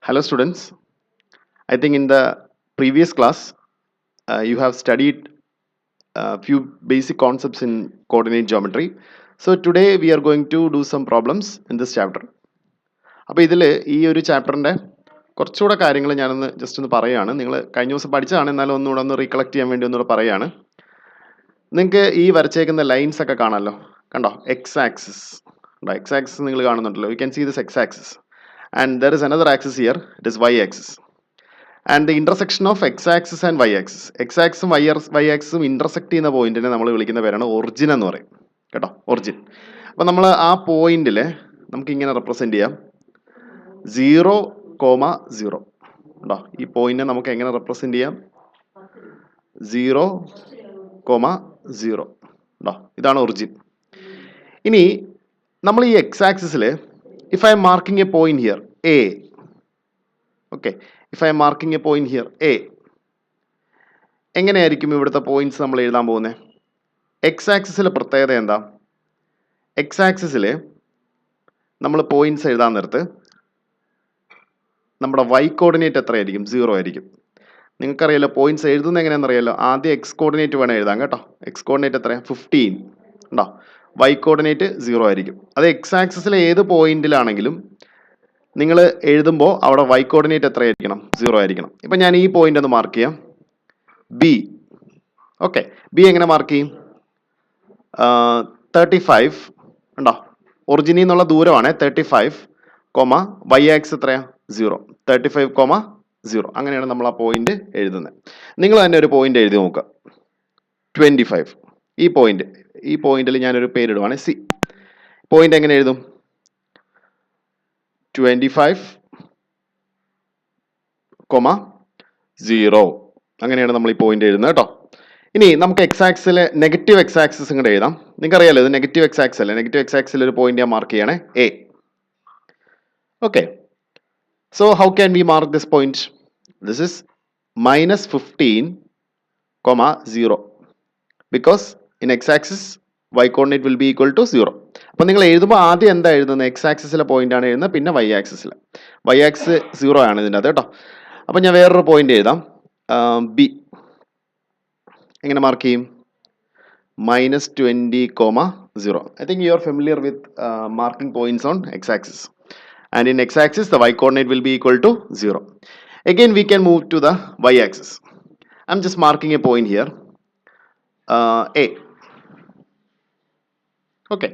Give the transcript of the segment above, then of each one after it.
Hello students, I think in the previous class you have studied a few basic concepts in coordinate geometry. So today we are going to do some problems in this chapter. അപ്പോൾ ഇതിൽ ഈ ഒരു ചാപ്റ്ററിൻ്റെ കുറച്ചുകൂടെ കാര്യങ്ങൾ ഞാനൊന്ന് just ഒന്ന് പറയുകയാണ്. നിങ്ങൾ കഴിഞ്ഞ ദിവസം പഠിച്ചതാണ്, എന്നാലും ഒന്നുകൂടെ ഒന്ന് റീകളക്ട് ചെയ്യാൻ വേണ്ടി ഒന്നുകൂടെ പറയുകയാണ്. നിങ്ങൾക്ക് ഈ വരച്ചേക്കുന്ന ലൈൻസ് ഒക്കെ കാണാമല്ലോ, കണ്ടോ? എക്സ് ആക്സിസ് ഉണ്ടോ? എക്സ് ആക്സിസ് നിങ്ങൾ കാണുന്നുണ്ടല്ലോ. You can see this X axis and there is another axis here, it is Y axis. And the intersection of X axis and Y axis, X ആക്സും Y ആക്സും intersect ചെയ്യുന്ന പോയിന്റിനെ നമ്മൾ വിളിക്കുന്ന പേരാണ് ഒറിജിൻ എന്ന് പറയും, കേട്ടോ? ഒറിജിൻ. അപ്പം നമ്മൾ ആ പോയിന്റിൽ നമുക്ക് ഇങ്ങനെ റെപ്രസെന്റ് ചെയ്യാം 0,0 ഉണ്ടോ? ഈ പോയിന്റിനെ നമുക്ക് എങ്ങനെ റെപ്രസെന്റ് ചെയ്യാം? 0,0 ഉണ്ടോ? ഇതാണ് ഒറിജിൻ. ഇനി നമ്മൾ ഈ എക്സ് ആക്സിസിൽ if I M marking A point here A, okay, if I M marking A point here A, എങ്ങനെയായിരിക്കും ഇവിടുത്തെ പോയിന്റ്സ് നമ്മൾ എഴുതാൻ പോകുന്നത്? എക്സ് ആക്സിസിലെ പ്രത്യേകത എന്താ? എക്സ് ആക്സിസിൽ നമ്മൾ പോയിന്റ്സ് എഴുതാൻ നേരത്ത് നമ്മുടെ വൈ കോർഡിനേറ്റ് എത്രയായിരിക്കും? 0 ആയിരിക്കും. നിങ്ങൾക്കറിയാലോ പോയിന്റ്സ് എഴുതുന്നത് എങ്ങനെയാണെന്ന് അറിയാലോ. ആദ്യം എക്സ് കോർഡിനേറ്റ് വേണം എഴുതാൻ, കേട്ടോ. എക്സ് കോർഡിനേറ്റ് എത്രയാണ്? 15 ഉണ്ടോ? വൈ കോർഡിനേറ്റ് 0 ആയിരിക്കും. അത് എക്സ് ആക്സിസിലെ ഏത് പോയിന്റിലാണെങ്കിലും നിങ്ങൾ എഴുതുമ്പോൾ അവിടെ വൈ കോർഡിനേറ്റ് എത്രയായിരിക്കണം? 0 ആയിരിക്കണം. ഇപ്പം ഞാൻ ഈ പോയിന്റ് ഒന്ന് മാർക്ക് ചെയ്യാം, ബി. ഓക്കെ, ബി എങ്ങനെ മാർക്ക് ചെയ്യും? 35 ഉണ്ടോ? ഒറിജിനിൽ നിന്നുള്ള ദൂരമാണ് 35, വൈ ആക്സ് എത്രയാ? 0. 35,0. അങ്ങനെയാണ് നമ്മൾ ആ പോയിന്റ് എഴുതുന്നത്. നിങ്ങൾ തന്നെ ഒരു പോയിന്റ് എഴുതി നോക്കുക, 25. ഈ പോയിന്റിൽ ഞാനൊരു പേരിടുവാണ് സി. പോയിന്റ് എങ്ങനെ എഴുതും? 25,0. അങ്ങനെയാണ് നമ്മൾ ഈ പോയിന്റ് എഴുതുന്നത്, കേട്ടോ. ഇനി നമുക്ക് എക്സ് ആക്സിലെ നെഗറ്റീവ് എക്സ് ആക്സിസ് ഇങ്ങോട്ട് എഴുതാം. നിങ്ങൾക്ക് അറിയാലോ ഇത് നെഗറ്റീവ് എക്സ് ആക്സ് അല്ലേ. നെഗറ്റീവ് എക്സ് ആക്സിൽ ഒരു പോയിന്റ് ഞാൻ മാർക്ക് ചെയ്യണേ, A. Okay, so how can we mark this point? This is -15,0 because in x-axis y coordinate will be equal to 0. അപ്പോൾ നിങ്ങൾ എഴുതുമ്പോൾ ആദ്യം എന്താ എഴുതുന്നത്? എക്സ് ആക്സിസിലെ പോയിന്റ് ആണ് എഴുതുന്നത്, പിന്നെ വൈ ആക്സിസിൽ. വൈ ആക്സ് 0 ആണ് ഇതിൻ്റെ അത്, കേട്ടോ. അപ്പം ഞാൻ വേറൊരു പോയിന്റ് എഴുതാം, ബി. എങ്ങനെ മാർക്ക് ചെയ്യും? -20,0. I think you are familiar with marking points on x-axis. And in x-axis the y-coordinate will be equal to 0. Again we can move to the y-axis. I'm just marking a point here, a. Okay,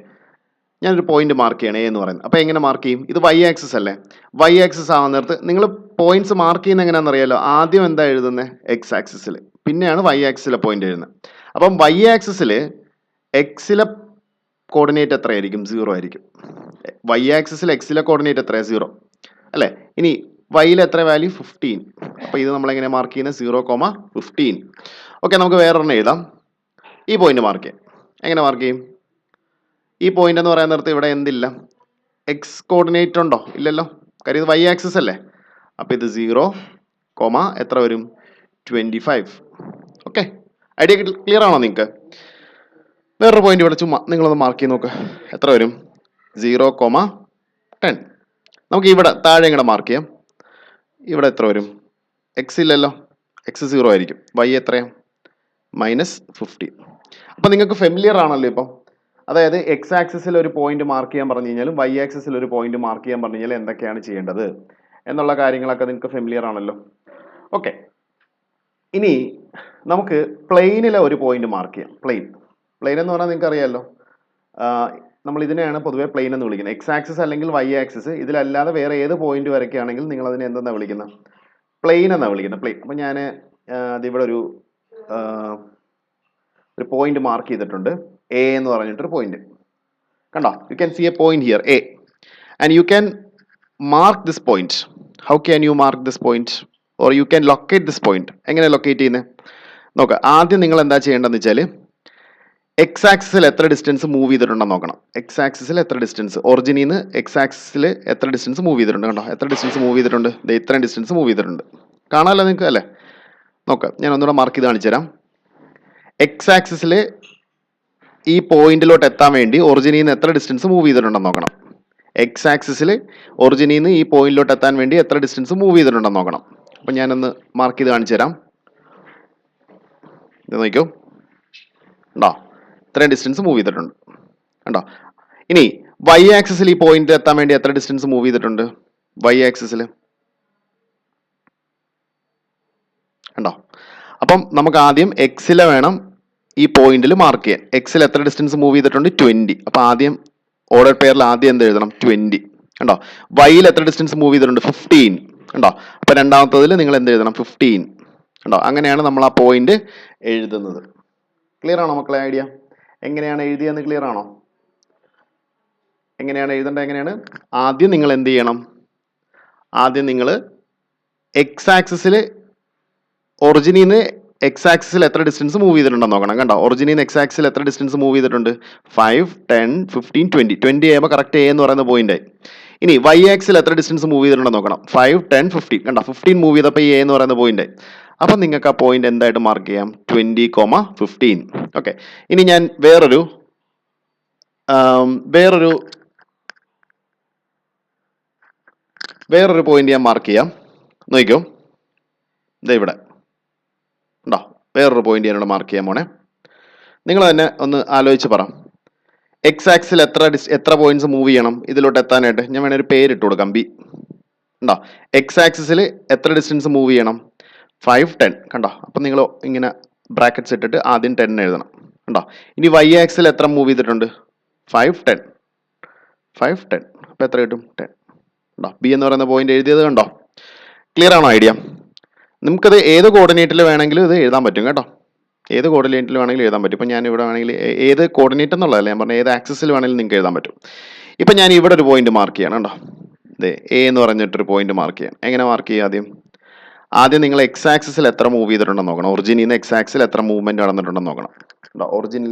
ഞാനൊരു point mark ചെയ്യണം, A എന്ന് പറയുന്നത്. അപ്പോൾ എങ്ങനെ mark ചെയ്യും? ഇത് Y axis അല്ലേ. Y axis ആവുന്ന നേരത്ത് നിങ്ങൾ പോയിന്റ്സ് മാർക്ക് ചെയ്യുന്നത് എങ്ങനെയാണെന്ന് അറിയാലോ. ആദ്യം എന്താ എഴുതുന്നത്? എക്സ് ആക്സിസിൽ, പിന്നെയാണ് വൈ ആക്സിസിലെ പോയിന്റ് എഴുതുന്നത്. അപ്പം വൈ ആക്സിസിൽ എക്സിലെ കോർഡിനേറ്റ് എത്രയായിരിക്കും? 0 ആയിരിക്കും. വൈ ആക്സിസിൽ എക്സിലെ കോർഡിനേറ്റ് എത്രയാണ്? 0 അല്ലേ. ഇനി വൈയിൽ എത്ര വാല്യൂ? 15. അപ്പോൾ ഇത് നമ്മളെങ്ങനെ മാർക്ക് ചെയ്യുന്നത്? 0,15. ഓക്കെ, നമുക്ക് വേറൊരെണ്ണം എഴുതാം. ഈ പോയിന്റ് മാർക്ക് ചെയ്യാം. എങ്ങനെ മാർക്ക് ചെയ്യും? ഈ പോയിന്റ് എന്ന് പറയാൻ നേരത്ത് ഇവിടെ എന്തില്ല? എക്സ് കോർഡിനേറ്റ് ഉണ്ടോ? ഇല്ലല്ലോ, കാര്യം ഇത് വൈ ആക്സിസ് അല്ലേ. അപ്പോൾ ഇത് 0, എത്ര വരും? 25. ഓക്കെ, ഐഡിയ ക്ലിയർ ആണോ നിങ്ങൾക്ക്? വേറൊരു പോയിന്റ് ഇവിടെ ചുമ്മാ നിങ്ങളൊന്ന് മാർക്ക് ചെയ്ത് നോക്ക്, എത്ര വരും? 0,10. നമുക്ക് ഇവിടെ താഴെ ഇങ്ങനെ മാർക്ക് ചെയ്യാം. ഇവിടെ എത്ര വരും? എക്സ് ഇല്ലല്ലോ, എക്സ് 0 ആയിരിക്കും. വൈ എത്രയാണ്? -15. അപ്പം നിങ്ങൾക്ക് ഫെമിലിയർ ആണല്ലോ ഇപ്പം. അതായത് എക്സ് ആക്സിസിൽ ഒരു പോയിന്റ് മാർക്ക് ചെയ്യാൻ പറഞ്ഞു കഴിഞ്ഞാലും വൈ ആക്സിസിൽ ഒരു പോയിന്റ് മാർക്ക് ചെയ്യാൻ പറഞ്ഞു കഴിഞ്ഞാൽ എന്തൊക്കെയാണ് ചെയ്യേണ്ടത് എന്നുള്ള കാര്യങ്ങളൊക്കെ നിങ്ങൾക്ക് ഫെമിലിയർ ആണല്ലോ. ഓക്കെ, ഇനി നമുക്ക് പ്ലെയിനിലെ ഒരു പോയിന്റ് മാർക്ക് ചെയ്യാം. പ്ലെയിൻ എന്ന് പറഞ്ഞാൽ നിങ്ങൾക്ക് അറിയാമല്ലോ, നമ്മൾ ഇതിനെയാണ് പൊതുവെ പ്ലെയിൻ എന്ന് വിളിക്കുന്നത്. എക്സ് ആക്സിസ് അല്ലെങ്കിൽ വൈ ആക്സിസ്, ഇതിലല്ലാതെ വേറെ ഏത് പോയിന്റ് വരയ്ക്കുകയാണെങ്കിൽ നിങ്ങൾ അതിനെ എന്തെന്നാണ് വിളിക്കുന്നത്? പ്ലെയിൻ എന്നാണ് വിളിക്കുന്നത്, പ്ലെയിൻ. അപ്പം ഞാൻ അതിവിടെ ഒരു പോയിന്റ് മാർക്ക് ചെയ്തിട്ടുണ്ട്, എ എന്ന് പറഞ്ഞിട്ടൊരു പോയിന്റ്. കണ്ടോ? You can see A point here, A. And you can mark this point. How can U mark this point or you can locate this point? എങ്ങനെ ലൊക്കേറ്റ് ചെയ്യുന്നത് നോക്കുക. ആദ്യം നിങ്ങൾ എന്താ ചെയ്യേണ്ടതെന്ന് വെച്ചാൽ എക്സ് ആക്സിസിൽ എത്ര ഡിസ്റ്റൻസ് മൂവ് ചെയ്തിട്ടുണ്ടെന്ന് നോക്കണം. എക്സ് ആക്സിസിൽ എത്ര ഡിസ്റ്റൻസ്, ഒറിജിനിൽ നിന്ന് എക്സ് ആക്സിസിൽ എത്ര ഡിസ്റ്റൻസ് മൂവ് ചെയ്തിട്ടുണ്ട്? കണ്ടോ, എത്ര ഡിസ്റ്റൻസ് മൂവ് ചെയ്തിട്ടുണ്ട്? ഇത്രയും ഡിസ്റ്റൻസ് മൂവ് ചെയ്തിട്ടുണ്ട്. കാണാമല്ലോ നിങ്ങൾക്ക് അല്ലേ? നോക്കാം, ഞാൻ ഒന്നുകൂടെ മാർക്ക് ചെയ്ത് കാണിച്ചു തരാം. എക്സ് ആക്സിസിൽ ഈ പോയിന്റിലോട്ട് എത്താൻ വേണ്ടി ഒറിജിനിൽ നിന്ന് എത്ര ഡിസ്റ്റൻസ് മൂവ് ചെയ്തിട്ടുണ്ടെന്ന് നോക്കണം. എക്സ് ആക്സിസിൽ ഒറിജിനിൽ നിന്ന് ഈ പോയിന്റിലോട്ട് എത്താൻ വേണ്ടി എത്ര ഡിസ്റ്റൻസ് മൂവ് ചെയ്തിട്ടുണ്ടെന്ന് നോക്കണം. അപ്പം ഞാനൊന്ന് മാർക്ക് ചെയ്ത് കാണിച്ചു തരാം. ഇത് നോക്കിയോ, ഉണ്ടോ? ഇത്രയും ഡിസ്റ്റൻസ് മൂവ് ചെയ്തിട്ടുണ്ട്, ഉണ്ടോ? ഇനി വൈ ആക്സിസിൽ ഈ പോയിന്റ് എത്താൻ വേണ്ടി എത്ര ഡിസ്റ്റൻസ് മൂവ് ചെയ്തിട്ടുണ്ട്? വൈ ആക്സിസിൽ ഉണ്ടോ? അപ്പം നമുക്ക് ആദ്യം എക്സിലെ വേണം ഈ പോയിന്റിൽ മാർക്ക് ചെയ്യാൻ. എക്സിൽ എത്ര ഡിസ്റ്റൻസ് മൂവ് ചെയ്തിട്ടുണ്ട്? 20. അപ്പം ആദ്യം ഓർഡർ പെയറിൽ ആദ്യം എന്ത് എഴുതണം? 20. ഉണ്ടോ? വൈയിൽ എത്ര ഡിസ്റ്റൻസ് മൂവ് ചെയ്തിട്ടുണ്ട്? 15. ഉണ്ടോ? അപ്പം രണ്ടാമത്തതിൽ നിങ്ങൾ എന്ത് എഴുതണം? 15. ഉണ്ടോ? അങ്ങനെയാണ് നമ്മൾ ആ പോയിന്റ് എഴുതുന്നത്. ക്ലിയർ ആണോ മക്കളെ? ഐഡിയ എങ്ങനെയാണ് എഴുതിയെന്ന് ക്ലിയർ ആണോ? എങ്ങനെയാണ് എഴുതേണ്ടത്? എങ്ങനെയാണ്? ആദ്യം നിങ്ങൾ എന്ത് ചെയ്യണം? ആദ്യം നിങ്ങൾ എക്സ് ആക്സിസിൽ ഒറിജിനിൽ നിന്ന് എക്സ് ആക്സിസിൽ എത്ര ഡിസ്റ്റൻസ് മൂവ് ചെയ്തിട്ടുണ്ടെന്ന് നോക്കണം. കണ്ടോ? ഒറിജിനിൽ നിന്ന് എക്സ് ആക്സിൽ എത്ര ഡിസ്റ്റൻസ് മൂവ് ചെയ്തിട്ടുണ്ട്? 5, 10, 15, 20. 20 ആകുമ്പോൾ കറക്റ്റ് എ എന്ന് പറയുന്ന പോയിന്റ് ആയി. ഇനി വൈ ആക്സിൽ എത്ര ഡിസ്റ്റൻസ് മൂവ് ചെയ്തിട്ടുണ്ടെന്ന് നോക്കണം. 5, 10, 15. കണ്ടോ? 15 മൂവ് ചെയ്തപ്പോൾ എ എന്ന് പറയുന്ന പോയിന്റ് ആയി. അപ്പം നിങ്ങൾക്ക് ആ പോയിന്റ് എന്തായിട്ട് മാർക്ക് ചെയ്യാം? 20, 15. ഓക്കെ. ഇനി ഞാൻ വേറൊരു പോയിന്റ് ഞാൻ മാർക്ക് ചെയ്യാം. നോക്കിക്കോ, ഇതാ ഇവിടെ ഉണ്ടോ? വേറൊരു പോയിന്റ് ഞാനിവിടെ മാർക്ക് ചെയ്യാൻ പോണേ. നിങ്ങൾ തന്നെ ഒന്ന് ആലോചിച്ച് പറ. എക്സ് ആക്സിൽ എത്ര പോയിന്റ്സ് മൂവ് ചെയ്യണം ഇതിലോട്ട് എത്താനായിട്ട്? ഞാൻ വേണേ ഒരു പേരിട്ട് കൊടുക്കാം, ബി. ഉണ്ടോ? എക്സ് ആക്സിസിൽ എത്ര ഡിസ്റ്റൻസ് മൂവ് ചെയ്യണം? 5, 10. കണ്ടോ? അപ്പം നിങ്ങൾ ഇങ്ങനെ ബ്രാക്കറ്റ്സ് ഇട്ടിട്ട് ആദ്യം 10 എഴുതണം. ഉണ്ടോ? ഇനി വൈ ആക്സിൽ എത്ര മൂവ് ചെയ്തിട്ടുണ്ട്? 5, 10. 5, 10. അപ്പം എത്ര കിട്ടും? 10. ഉണ്ടോ? ബി എന്ന് പറയുന്ന പോയിന്റ് എഴുതിയത് കണ്ടോ? ക്ലിയർ ആണോ ഐഡിയ? നമുക്കത് ഏത് കോർഡിനേറ്റിൽ വേണമെങ്കിലും ഇത് എഴുതാൻ പറ്റും കേട്ടോ. ഏത് കോർഡിനേറ്റിൽ വേണമെങ്കിലും എഴുതാൻ പറ്റും. ഇപ്പം ഞാൻ ഇവിടെ വേണമെങ്കിൽ ഏത് കോർഡിനേറ്റ് എന്നുള്ളതല്ല ഞാൻ പറഞ്ഞത്, ഏത് ആക്സിസിൽ വേണമെങ്കിലും നിങ്ങൾക്ക് എഴുതാൻ പറ്റും. ഇപ്പം ഞാൻ ഇവിടെ ഒരു പോയിന്റ് മാർക്ക് ചെയ്യണം കേട്ടോ. ഇതേ എ എന്ന് പറഞ്ഞിട്ടൊരു പോയിന്റ് മാർക്ക് ചെയ്യാൻ. എങ്ങനെ മാർക്ക് ചെയ്യുക? ആദ്യം നിങ്ങൾ എക്സ് ആക്സിസിൽ എത്ര മൂവ് ചെയ്തിട്ടുണ്ടെന്ന് നോക്കണം. ഒറിജിനിൽ നിന്ന് എക്സ് ആക്സിൽ എത്ര മൂവ്മെന്റ് നടന്നിട്ടുണ്ടെന്ന് നോക്കണം. കേട്ടോ? ഒറിജിനിൽ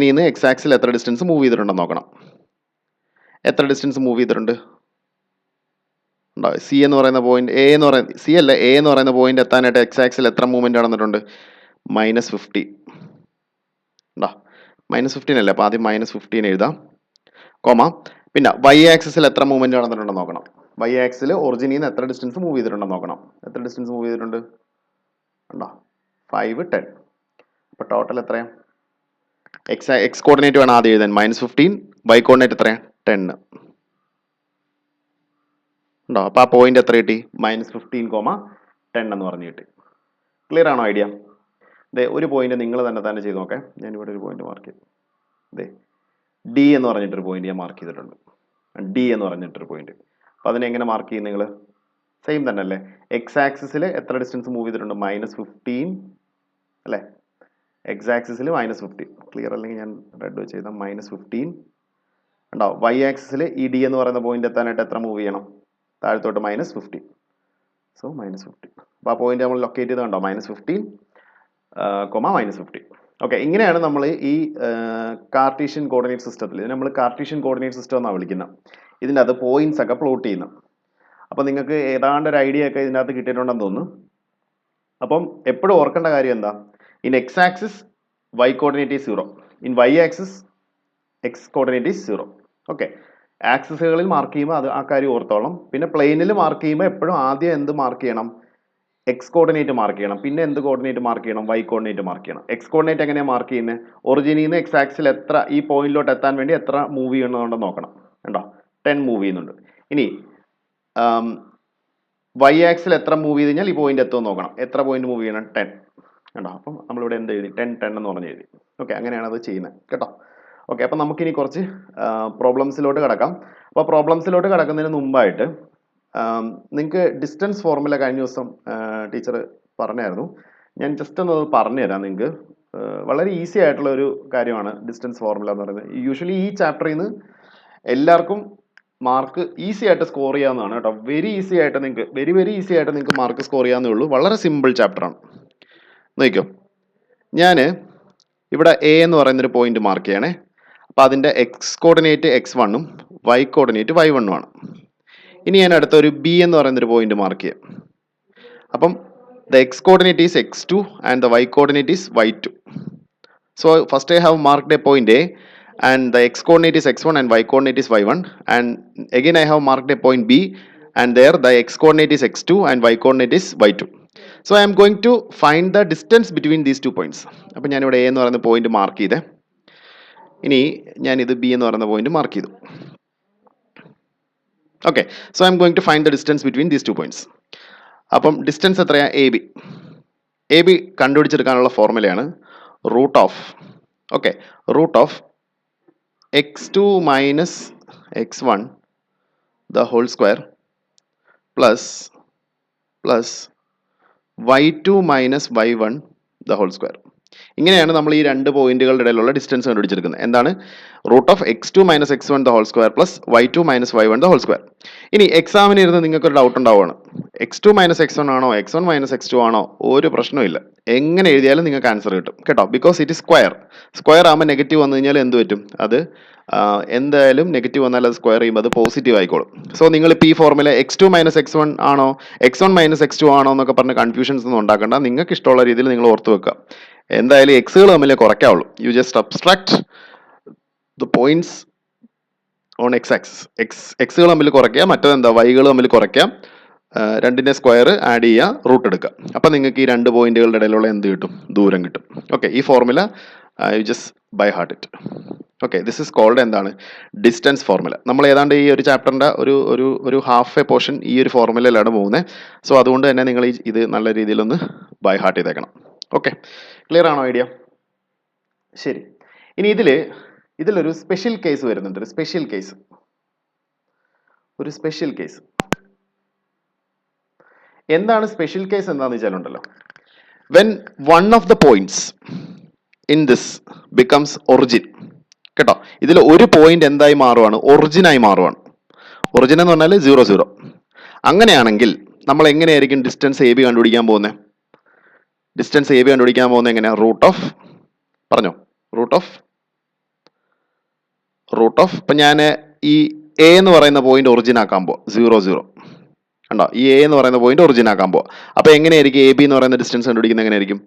നിന്ന് എക്സ് ആക്സിൽ എത്ര ഡിസ്റ്റൻസ് മൂവ് ചെയ്തിട്ടുണ്ടെന്ന് നോക്കണം. എത്ര ഡിസ്റ്റൻസ് മൂവ് ചെയ്തിട്ടുണ്ട്? സി എന്ന് പറയുന്ന പോയിന്റ്, എ എന്ന് പറയുന്ന സി അല്ല, എ എന്ന് പറയുന്ന പോയിന്റ് എത്താനായിട്ട് എക്സ് ആക്സിൽ എത്ര മൂവ്മെന്റ് നടന്നിട്ടുണ്ട്? -50. ഉണ്ടോ? -15 അല്ലേ? അപ്പം ആദ്യം -15 എഴുതാം, കോമ. പിന്നെ വൈ ആക്സിസിൽ എത്ര മൂവ്മെന്റ് നടന്നിട്ടുണ്ടെന്ന് നോക്കണം. വൈ ആക്സിൽ ഒറിജിനിൽ നിന്ന് എത്ര ഡിസ്റ്റൻസ് മൂവ് ചെയ്തിട്ടുണ്ടെന്ന് നോക്കണം. എത്ര ഡിസ്റ്റൻസ് മൂവ് ചെയ്തിട്ടുണ്ട്? ഉണ്ടോ? 5, 10. അപ്പോൾ ടോട്ടൽ എത്രയാണ്? എക്സ് കോർഡിനേറ്റ് വേണം ആദ്യം എഴുതാൻ, -15. വൈ കോർഡിനേറ്റ് എത്രയാണ്? 10. ഉണ്ടോ? അപ്പോൾ ആ പോയിന്റ് എത്ര കിട്ടി? -15, 10 എന്ന് പറഞ്ഞു കിട്ടി. ക്ലിയർ ആണോ ഐഡിയ? ഇതേ ഒരു പോയിന്റ് നിങ്ങൾ തന്നെ ചെയ്ത് നോക്കാം. ഞാൻ ഇവിടെ ഒരു പോയിന്റ് മാർക്ക് ചെയ്തു. ഇതേ ഡി എന്ന് പറഞ്ഞിട്ടൊരു പോയിന്റ് ഞാൻ മാർക്ക് ചെയ്തിട്ടുണ്ട്. ഡി എന്ന് പറഞ്ഞിട്ടൊരു പോയിന്റ്. അപ്പോൾ അതിനെ എങ്ങനെ മാർക്ക് ചെയ്യും നിങ്ങൾ? സെയിം തന്നെ അല്ലേ? എക്സ് ആക്സിസിൽ എത്ര ഡിസ്റ്റൻസ് മൂവ് ചെയ്തിട്ടുണ്ട്? -15 അല്ലേ? എക്സ് ആക്സിസിൽ -15. ക്ലിയർ അല്ലെങ്കിൽ ഞാൻ റെഡ് വെച്ച് ചെയ്താൽ -15 ഉണ്ടാവും. വൈ ആക്സിസിൽ ഈ ഡി എന്ന് പറയുന്ന പോയിന്റ് എത്താനായിട്ട് എത്ര മൂവ് ചെയ്യണം? താഴത്തോട്ട് -15. സോ -15. അപ്പോൾ ആ പോയിന്റ് നമ്മൾ ലൊക്കേറ്റ് ചെയ്ത് കണ്ടോ? -15, -15. ഓക്കെ. ഇങ്ങനെയാണ് നമ്മൾ ഈ കാർട്ടീഷ്യൻ കോർഡിനേറ്റ് സിസ്റ്റത്തിൽ, നമ്മൾ കാർട്ടീഷ്യൻ കോർഡിനേറ്റ് സിസ്റ്റം എന്നാണ് വിളിക്കുന്നത്. ഇതിൻ്റെ അകത്ത് പോയിന്റ്സ് ഒക്കെ പ്ലോട്ട് ചെയ്യുന്നത്. അപ്പം നിങ്ങൾക്ക് ഏതാണ്ട് ഒരു ഐഡിയ ഒക്കെ ഇതിൻ്റെ അകത്ത് കിട്ടിയിട്ടുണ്ടെന്ന് തോന്നുന്നു. അപ്പം എപ്പോഴും ഓർക്കേണ്ട കാര്യം എന്താ? In X axis Y coordinate is 0. In Y axis X coordinate is 0. Okay. ആക്സിസുകളിൽ മാർക്ക് ചെയ്യുമ്പോൾ അത് ആ കാര്യം ഓർത്തോളം. പിന്നെ പ്ലെയിനിൽ മാർക്ക് ചെയ്യുമ്പോൾ എപ്പോഴും ആദ്യം എന്ത് മാർക്ക് ചെയ്യണം? എക്സ് കോർഡിനേറ്റ് മാർക്ക് ചെയ്യണം. പിന്നെ എന്ത് കോർഡിനേറ്റ് മാർക്ക് ചെയ്യണം? വൈ കോർഡിനേറ്റ് മാർക്ക് ചെയ്യണം. എക്സ് കോർഡിനേറ്റ് എങ്ങനെയാണ് മാർക്ക് ചെയ്യുന്നത്? ഒറിജിനിൽ നിന്ന് എക്സ് ആക്സിൽ എത്ര, ഈ പോയിന്റിലോട്ട് എത്താൻ വേണ്ടി എത്ര മൂവ് ചെയ്യണമെന്നുണ്ടെന്ന് നോക്കണം. കണ്ടോ? 10 മൂവ് ചെയ്യുന്നുണ്ട്. ഇനി വൈ ആക്സിൽ എത്ര മൂവ് ചെയ്ത് കഴിഞ്ഞാൽ ഈ പോയിന്റ് എത്തുമെന്ന് നോക്കണം. എത്ര പോയിന്റ് മൂവ് ചെയ്യണം? 10. കണ്ടോ? അപ്പം നമ്മളിവിടെ എന്ത് എഴുതി? 10, 10 എന്ന് പറഞ്ഞ് എഴുതി. ഓക്കെ. അങ്ങനെയാണ് അത് ചെയ്യുന്നത് കേട്ടോ. ഓക്കെ. അപ്പം നമുക്കിനി കുറച്ച് പ്രോബ്ലംസിലോട്ട് കിടക്കാം. അപ്പോൾ പ്രോബ്ലംസിലോട്ട് കിടക്കുന്നതിന് മുമ്പായിട്ട് നിങ്ങൾക്ക് ഡിസ്റ്റൻസ് ഫോർമുല കഴിഞ്ഞ ദിവസം ടീച്ചർ പറഞ്ഞായിരുന്നു. ഞാൻ ജസ്റ്റ് ഒന്ന് പറഞ്ഞു തരാം നിങ്ങൾക്ക്. വളരെ ഈസി ആയിട്ടുള്ള ഒരു കാര്യമാണ് ഡിസ്റ്റൻസ് ഫോർമുല എന്ന് പറയുന്നത്. യൂഷ്വലി ഈ ചാപ്റ്ററിൽ നിന്ന് എല്ലാവർക്കും മാർക്ക് ഈസി ആയിട്ട് സ്കോർ ചെയ്യാവുന്നതാണ് കേട്ടോ. വെരി ഈസി ആയിട്ട് നിങ്ങൾക്ക് മാർക്ക് സ്കോർ ചെയ്യാവുന്നേ ഉള്ളൂ. വളരെ സിമ്പിൾ ചാപ്റ്ററാണ്. നോക്കിക്കോ, ഞാൻ ഇവിടെ എ എന്ന് പറയുന്നൊരു പോയിന്റ് മാർക്ക് ചെയ്യണേ. അപ്പോൾ അതിൻ്റെ X coordinate x1 Y coordinate y1 ആണ്. ഇനി ഞാൻ അടുത്ത ഒരു ബി എന്ന് പറയുന്നൊരു പോയിന്റ് മാർക്ക് ചെയ്യാം. അപ്പം the X coordinate is x2 and the y coordinate is y2. So first I have marked A point A and the x coordinate is x1 and y coordinate is y1, and again I have marked a point B, and there the x coordinate is x2 and y coordinate is y2. So I am going to find the distance between these 2 points. അപ്പോൾ ഞാനിവിടെ A എന്ന് പറയുന്ന point mark ചെയ്തേ. ഇനി ഞാനിത് B എന്ന് പറയുന്ന point mark ചെയ്തു. Okay, so I M going to find the distance between these 2 points. അപ്പം ഡിസ്റ്റൻസ് എത്രയാണ്? എ ബി കണ്ടുപിടിച്ചെടുക്കാനുള്ള ഫോർമുലയാണ് root of, okay, root of x2 minus x1 the whole square plus y2 minus y1 the whole square. ഇങ്ങനെയാണ് നമ്മൾ ഈ രണ്ട് പോയിന്റുകളുടെ ഇടയിലുള്ള ഡിസ്റ്റൻസ് കണ്ടുപിടിച്ചെടുക്കുന്നത്. എന്താണ്? Root of x2 minus x1 the whole square plus y2 minus y1 the whole square. ഇനി എക്സാമിന് ഇരുന്ന് നിങ്ങൾക്കൊരു ഡൗട്ട് ഉണ്ടാവുകയാണ്, x2 മൈനസ് x1 ആണോ x1 മൈനസ് x2 ആണോ? ഒരു പ്രശ്നമില്ല, എങ്ങനെ എഴുതിയാലും നിങ്ങൾക്ക് ആൻസർ കിട്ടും കേട്ടോ. Because it is square. Square ആകുമ്പോൾ നെഗറ്റീവ് വന്നു കഴിഞ്ഞാൽ എന്ത് പറ്റും? അത് എന്തായാലും നെഗറ്റീവ് വന്നാൽ അത് സ്ക്വയർ ചെയ്യുമ്പോൾ അത് പോസിറ്റീവ് ആയിക്കോളും. സോ നിങ്ങളിപ്പോൾ ഈ ഫോർമുല x2 മൈനസ് x1 ആണോ x1 മൈനസ് x2 ആണോ എന്നൊക്കെ പറഞ്ഞ് കൺഫ്യൂഷൻസ് ഒന്നും ഉണ്ടാക്കണ്ട. നിങ്ങൾക്ക് ഇഷ്ടമുള്ള രീതിയിൽ നിങ്ങൾ ഓർത്ത് വെക്കുക. എന്തായാലും എക്സുകൾ തമ്മിൽ കുറയ്ക്കാവുള്ളൂ. You just abstract the points on X axis. എക്സുകൾ തമ്മിൽ കുറയ്ക്കുക, മറ്റേതെന്താ വൈകൾ തമ്മിൽ കുറയ്ക്കാം, രണ്ടിൻ്റെ സ്ക്വയർ ആഡ് ചെയ്യുക, റൂട്ട് എടുക്കുക. അപ്പം നിങ്ങൾക്ക് ഈ രണ്ട് പോയിന്റുകളുടെ ഇടയിലുള്ള എന്ത് കിട്ടും? ദൂരം കിട്ടും. ഓക്കെ, ഈ formula you just by heart it. Okay, this is called എന്താണ്? Distance formula. നമ്മൾ ഏതാണ്ട് ഈ ഒരു ചാപ്റ്ററിൻ്റെ ഒരു ഹാഫ് എ പോർഷൻ ഈ ഒരു ഫോർമുലയിലാണ് പോകുന്നത്. സോ അതുകൊണ്ട് തന്നെ നിങ്ങൾ ഇത് നല്ല രീതിയിലൊന്ന് ബൈ ഹാർട്ട് ചെയ്തേക്കണം. ഓക്കെ, ക്ലിയർ ആണോ ഐഡിയ? ശരി, ഇനി ഇതിലൊരു സ്പെഷ്യൽ കേസ് വരുന്നുണ്ട്. ഒരു സ്പെഷ്യൽ കേസ് എന്താണ് സ്പെഷ്യൽ കേസ്? എന്താണെന്ന് വെച്ചാലുണ്ടല്ലോ, when one of the points in this becomes origin. കേട്ടോ, ഇതിൽ ഒരു പോയിന്റ് എന്തായി മാറുവാണ്? ഒറിജിനായി മാറുവാണ്. ഒറിജിൻ എന്ന് പറഞ്ഞാൽ 0 0. അങ്ങനെയാണെങ്കിൽ നമ്മൾ എങ്ങനെയായിരിക്കും ഡിസ്റ്റൻസ് എ ബി കണ്ടുപിടിക്കാൻ പോകുന്നത്? ഡിസ്റ്റൻസ് എ ബി കണ്ടുപിടിക്കാൻ പോകുന്നത് എങ്ങനെയാണ്? റൂട്ട് ഓഫ് ഇപ്പം ഞാൻ ഈ എ എന്ന് പറയുന്ന പോയിന്റ് ഒറിജിൻ ആക്കാൻ പോവാം. 0 0 കണ്ടോ, ഈ എ എന്ന് പറയുന്ന പോയിന്റ് ഒറിജിൻ ആക്കാൻ പോവാം. അപ്പോൾ എങ്ങനെയായിരിക്കും എ ബി എന്ന് പറയുന്ന ഡിസ്റ്റൻസ് കണ്ടുപിടിക്കുന്നത്? എങ്ങനെയായിരിക്കും?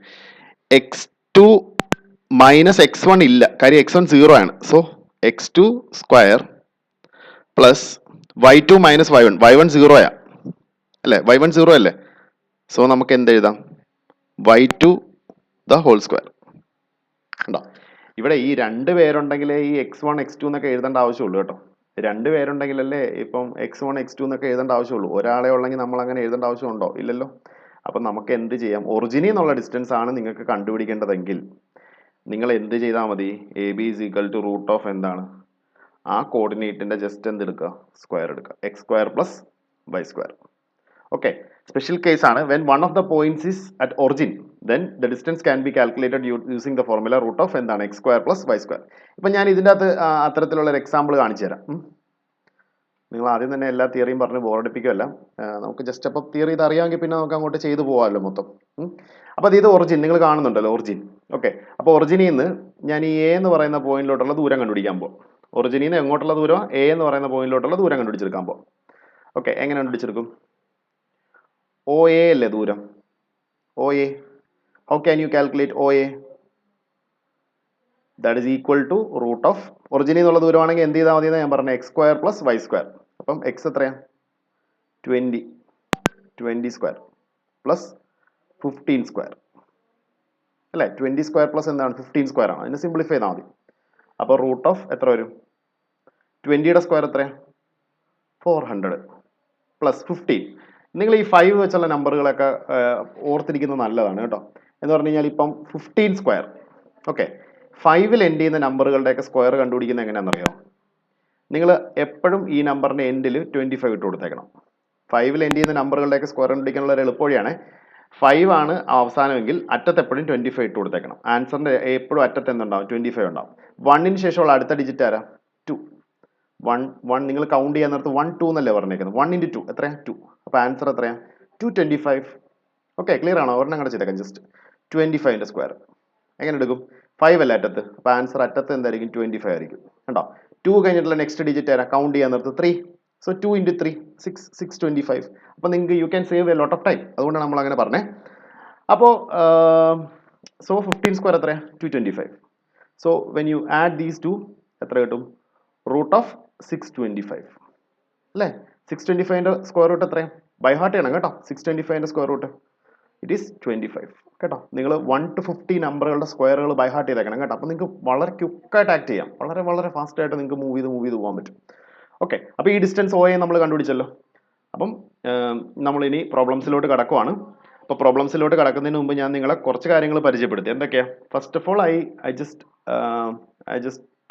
x2 മൈനസ് x1 ഇല്ല, കാര്യം x1 0 ആണ്. So x2 square plus y2 minus y1. y1 0 അല്ലേ? y1 0 അല്ലേ? സോ നമുക്ക് എന്ത് എഴുതാം? y2 the whole square. കണ്ടോ, ഇവിടെ ഈ രണ്ട് പേരുണ്ടെങ്കിലേ ഈ x1 x2 എന്നൊക്കെ എഴുതേണ്ട ആവശ്യമുള്ളൂ കേട്ടോ. രണ്ട് പേരുണ്ടെങ്കിലല്ലേ ഇപ്പം x1 x2 എന്നൊക്കെ എഴുതേണ്ട ആവശ്യമുള്ളൂ. ഒരാളെ ഉള്ളെങ്കിൽ നമ്മൾ അങ്ങനെ എഴുതേണ്ട ആവശ്യമുണ്ടോ? ഇല്ലല്ലോ. അപ്പം നമുക്ക് എന്ത് ചെയ്യാം? ഒറിജിനിൽ നിന്നുള്ള ഡിസ്റ്റൻസ് ആണ് നിങ്ങൾക്ക് കണ്ടുപിടിക്കേണ്ടതെങ്കിൽ നിങ്ങൾ എന്ത് ചെയ്താൽ മതി? A B is equal to root of എന്താണ്? ആ കോർഡിനേറ്റിന്റെ ജസ്റ്റ് എന്ത് എടുക്കുക? സ്ക്വയർ എടുക്കുക. X square plus Y square. Okay, special case ആണ്. When one of the points is at origin, then the distance can be calculated using the formula root of എന്താണ്? X square plus Y square. ഇപ്പം ഞാൻ ഇതിൻ്റെ അകത്ത് അത്തരത്തിലുള്ള ഒരു example കാണിച്ചു തരാം. നിങ്ങൾ ആദ്യം തന്നെ എല്ലാ തിയറിയും പറഞ്ഞ് ബോറടിപ്പിക്കുമല്ല, നമുക്ക് ജസ്റ്റ് അപ്പോൾ തിയറി ഇത് അറിയാമെങ്കിൽ പിന്നെ നമുക്ക് അങ്ങോട്ട് ചെയ്തു പോകാമല്ലോ മൊത്തം. അപ്പോൾ ഇത് ഒറിജിൻ നിങ്ങൾ കാണുന്നുണ്ടല്ലോ, ഒറിജിൻ. ഓക്കെ, അപ്പോൾ ഒറിജിനിൽ നിന്ന് ഞാൻ ഈ എ എന്ന് പറയുന്ന പോയിന്റിലോട്ടുള്ള ദൂരം കണ്ടുപിടിക്കാൻ പോകും. ഒറിജിനിൽ നിന്ന് എങ്ങോട്ടുള്ള ദൂരം? എ എന്ന് പറയുന്ന പോയിന്റിലോട്ടുള്ള ദൂരം കണ്ടുപിടിച്ചെടുക്കാൻ പോകും. ഓക്കെ, എങ്ങനെ കണ്ടുപിടിച്ചെടുക്കും? ഒ എ അല്ലേ ദൂരം? O A. How can you calculate OA? That is equal to root of ഒറിജിനിൽ നിന്നുള്ള ദൂരമാണെങ്കിൽ എന്ത് ചെയ്താൽ മതി? ഞാൻ പറഞ്ഞ x square plus Y square. അപ്പം എക്സ് എത്രയാണ്? 20 സ്ക്വയർ പ്ലസ് 15 സ്ക്വയർ അല്ലേ? 20 സ്ക്വയർ പ്ലസ് എന്താണ്? 15 സ്ക്വയർ ആണ്. അതിന് സിംപ്ലിഫൈ ചെയ്താൽ മതി. അപ്പോൾ റൂട്ട് ഓഫ് എത്ര വരും? 20യുടെ സ്ക്വയർ എത്രയാണ്? 400 പ്ലസ് 15. നിങ്ങൾ ഈ 5 വെച്ചുള്ള നമ്പറുകളൊക്കെ ഓർത്തിരിക്കുന്നത് നല്ലതാണ് കേട്ടോ. എന്ന് പറഞ്ഞു കഴിഞ്ഞാൽ ഇപ്പം 15 സ്ക്വയർ. ഓക്കെ, 5ൽ എൻഡ് ചെയ്യുന്ന നമ്പറുകളുടെയൊക്കെ സ്ക്വയർ കണ്ടുപിടിക്കുന്നത് എങ്ങനെയാണെന്നറിയോ? നിങ്ങൾ എപ്പോഴും ഈ നമ്പറിൻ്റെ എൻഡിൽ 25 ഇട്ട് കൊടുത്തേക്കണം. 5ൽ എൻഡ് ചെയ്യുന്ന നമ്പറുകളുടെയൊക്കെ സ്ക്വയർ കണ്ടുപിടിക്കാനുള്ള ഒരു എളുപ്പവഴിയാണ്. 5 ആണ് അവസാനമെങ്കിൽ അറ്റത്ത് എപ്പോഴും 25 ഇട്ട് കൊടുത്തേക്കണം. ആൻസറിൻ്റെ എപ്പോഴും അറ്റത്ത് എന്തുണ്ടാവും? 25 ഉണ്ടാവും. 1ന് ശേഷമുള്ള അടുത്ത ഡിജിറ്റ് ആരാ? 2. 1 നിങ്ങൾ കൗണ്ട് ചെയ്യാൻ നേരത്ത് 1 2 എന്നല്ലേ പറഞ്ഞേക്കുന്നത്? 1 × 2 എത്രയാണ്? 2. അപ്പോൾ ആൻസർ എത്രയാണ്? 225. ഓക്കെ, ക്ലിയർ ആണോ? ഒരെണ്ണം കൂടെ ചെയ്തേക്കാം. ജസ്റ്റ് 25ൻ്റെ സ്ക്വയർ എങ്ങനെ എടുക്കും? 5 അല്ലേ അറ്റത്ത്? അപ്പോൾ ആൻസർ അറ്റത്ത് എന്തായിരിക്കും? 25 ആയിരിക്കും. കണ്ടോ, 2 കഴിഞ്ഞിട്ടുള്ള നെക്സ്റ്റ് ഡിജിറ്റ് ആരാ? കൗണ്ട് ചെയ്യാൻ നേരത്ത് 3. സോ 2 × 3 625. അപ്പോൾ നിങ്ങൾക്ക് you can save a lot of time. അതുകൊണ്ടാണ് നമ്മൾ അങ്ങനെ പറഞ്ഞത്. അപ്പോൾ സോ 15 സ്ക്വയർ എത്രയാണ്? 225. So when you add these two എത്ര കിട്ടും? റൂട്ട് ഓഫ് 625 അല്ലേ? 625ന്റെ സ്ക്വയർ റൂട്ട് എത്രയാണ്? ബൈ ഹാർട്ട് ചെയ്യണം കേട്ടോ. 625ന്റെ സ്ക്വയർ റൂട്ട് ഇറ്റ് ഈസ് 25 കേട്ടോ. നിങ്ങൾ 1 to 50 നമ്പറുകളുടെ സ്ക്വയറുകൾ ബൈ ഹാർട്ട് ചെയ്തേക്കണം കേട്ടോ. അപ്പോൾ നിങ്ങൾക്ക് വളരെ ക്വിക്കായിട്ട് ആക്ട് ചെയ്യാം, വളരെ ഫാസ്റ്റ് ആയിട്ട് നിങ്ങൾക്ക് മൂവ് ചെയ്ത് പോകാൻ പറ്റും. ഓക്കെ, അപ്പോൾ ഈ ഡിസ്റ്റൻസ് OA നമ്മൾ കണ്ടുപിടിച്ചല്ലോ. അപ്പം നമ്മളിനി പ്രോബ്ലംസിലോട്ട് കടക്കുവാണ്. അപ്പോൾ പ്രോബ്ലംസിലോട്ട് കടക്കുന്നതിന് മുമ്പ് ഞാൻ നിങ്ങളെ കുറച്ച് കാര്യങ്ങൾ പരിചയപ്പെടുത്തി. എന്തൊക്കെയാണ്? First of all I just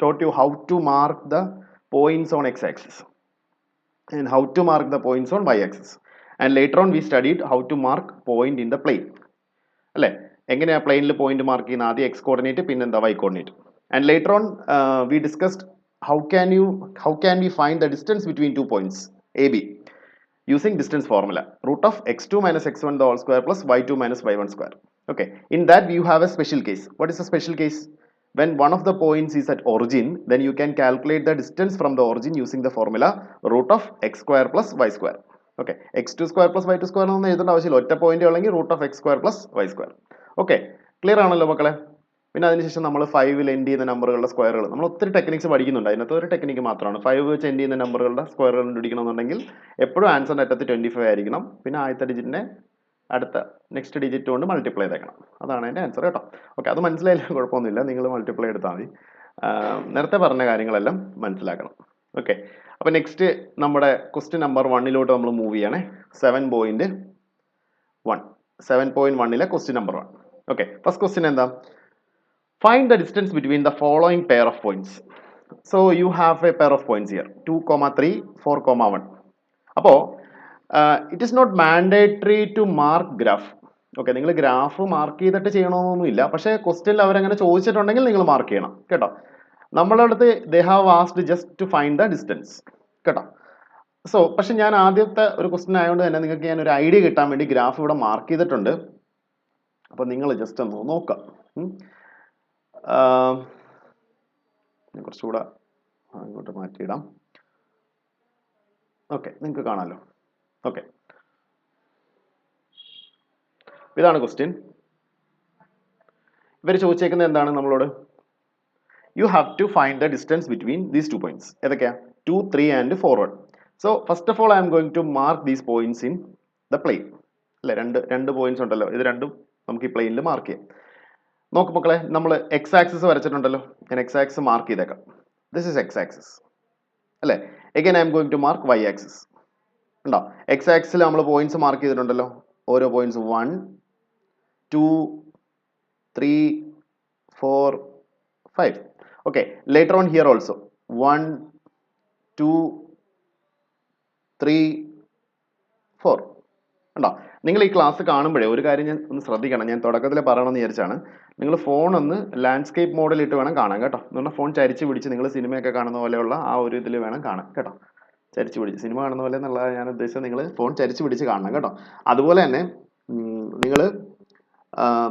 taught you how to mark the points on x-axis and how to mark the points on y-axis, and later on we studied how to mark point in the plane അല്ലേ? എങ്ങനെയാ പ്ലെയിനിൽ point mark ചെയ്യുന്ന? ആദ്യം x coordinate, പിന്നെ എന്താ y coordinate. And later on we discussed how can we find the distance between 2 points AB using distance formula, root of x2 minus x1 the whole square plus y2 minus y1 square. Okay, in that you have a special case. What is the special case? When one of the points is at origin, then you can calculate the distance from the origin using the formula root of x square plus y square. Okay, x2 square plus y2 square ഒന്നും എഴുതേണ്ട ആവശ്യമില്ല. ഒറ്റ point ഉള്ളെങ്കിൽ root of x square plus y square. Okay, clear ആണല്ലോ മക്കളെ? പിന്നെ അതിനുശേഷം നമ്മൾ 5ൽ എൻഡ് ചെയ്യുന്ന നമ്പറുകളുടെ സ്ക്വയറുകൾ, നമ്മൾ ഒത്തിരി ടെക്നിക്സ് പഠിക്കുന്നുണ്ട്. അതിനകത്ത് ഒരു ടെക്നിക്ക് മാത്രമാണ് 5 വെച്ച് എൻഡ് ചെയ്യുന്ന നമ്പറുകളുടെ സ്ക്വയറുകൾ കണ്ടുപിടിക്കണമെന്നുണ്ടെങ്കിൽ എപ്പോഴും ആൻസറിൻ്റെ അറ്റത്ത് 25 ആയിരിക്കണം. പിന്നെ ആദ്യത്തെ ഡിജിറ്റിനെ അടുത്ത നെക്സ്റ്റ് ഡിജിറ്റ് കൊണ്ട് മൾട്ടിപ്ലൈ ചെയ്തേക്കണം. അതാണ് അതിൻ്റെ ആൻസർ കേട്ടോ. ഓക്കെ, അത് മനസ്സിലായില്ല കുഴപ്പമൊന്നുമില്ല, നിങ്ങൾ മൾട്ടിപ്ലൈ എടുത്താൽ മതി. നേരത്തെ പറഞ്ഞ കാര്യങ്ങളെല്ലാം മനസ്സിലാക്കണം. ഓക്കെ, അപ്പോൾ നെക്സ്റ്റ് നമ്മുടെ ക്വസ്റ്റ്യൻ നമ്പർ 1 നമ്മൾ മൂവ് ചെയ്യണേ. 7.1 question number 1. Okay, first question എന്താ? Find the distance between the following pair of points. So you have a pair of points here, 2, 3, 4, 1. അപ്പോൾ it is not mandatory to mark graph. Okay, നിങ്ങൾ graph mark ചെയ്തിട്ട് ചെയ്യണമെന്നൊന്നുമില്ല. പക്ഷേ ക്വസ്റ്റ്യനിൽ അവരങ്ങനെ ചോദിച്ചിട്ടുണ്ടെങ്കിൽ നിങ്ങൾ mark ചെയ്യണം കേട്ടോ. നമ്മളുടെ അടുത്ത് they have asked just to find the distance കേട്ടോ. സോ പക്ഷെ ഞാൻ ആദ്യത്തെ ഒരു ക്വസ്റ്റ്യൻ ആയതുകൊണ്ട് തന്നെ നിങ്ങൾക്ക് ഞാൻ ഒരു ഐഡിയ കിട്ടാൻ വേണ്ടി ഗ്രാഫ് ഇവിടെ മാർക്ക് ചെയ്തിട്ടുണ്ട്. അപ്പോൾ നിങ്ങൾ ജസ്റ്റ് ഒന്ന് നോക്കാം. കുറച്ചുകൂടെ അങ്ങോട്ട് മാറ്റിയിടാം. ഓക്കെ, നിങ്ങൾക്ക് കാണാമല്ലോ. ഓക്കെ, ഇതാണ് ക്വസ്റ്റ്യൻ. ഇവർ ചോദിച്ചേക്കുന്നത് എന്താണ് നമ്മളോട്? You have to find the distance between these 2 points. ഏതൊക്കെയാ? 2, 3 and 4. So first of all I M going to mark these points in the plane. അല്ലെ, രണ്ട് പോയിന്റ്സ് ഉണ്ടല്ലോ, ഇത് രണ്ടും നമുക്ക് ഈ പ്ലെയിനിൽ മാർക്ക് ചെയ്യാം. നോക്ക് മക്കളെ, നമ്മൾ എക്സ് ആക്സിസ് വരച്ചിട്ടുണ്ടല്ലോ. ഞാൻ എക്സ് ആക്സിസ് മാർക്ക് ചെയ്തേക്കാം. ദിസ് ഇസ് എക്സ് ആക്സിസ് അല്ലേ. Again I M going to mark Y axis. ഉണ്ടോ? എക്സ് ആക്സിൽ നമ്മൾ പോയിന്റ്സ് മാർക്ക് ചെയ്തിട്ടുണ്ടല്ലോ. ഓരോ points 1, 2, 3, 4, 5. Okay, later on here also 1, 2, 3, 4. ഉണ്ടോ? നിങ്ങൾ ഈ ക്ലാസ് കാണുമ്പോഴേ ഒരു കാര്യം ഞാൻ ഒന്ന് ശ്രദ്ധിക്കണം. ഞാൻ തുടക്കത്തിൽ പറയണമെന്ന് വിചാരിച്ചാണ്. നിങ്ങൾ ഫോൺ ഒന്ന് ലാൻഡ്സ്കേപ്പ് മോഡിലിട്ട് വേണം കാണാൻ കേട്ടോ. എന്ന് പറഞ്ഞാൽ ഫോൺ ചരിച്ച് പിടിച്ച് നിങ്ങൾ സിനിമയൊക്കെ കാണുന്ന പോലെയുള്ള ആ ഒരു ഇതിൽ വേണം കാണാൻ കേട്ടോ. ചരിച്ച് പിടിച്ച് സിനിമ കാണുന്ന പോലെ എന്നുള്ള ഞാൻ ഉദ്ദേശിച്ചത് നിങ്ങൾ ഫോൺ ചരിച്ച് പിടിച്ച് കാണണം കേട്ടോ. അതുപോലെ തന്നെ നിങ്ങൾ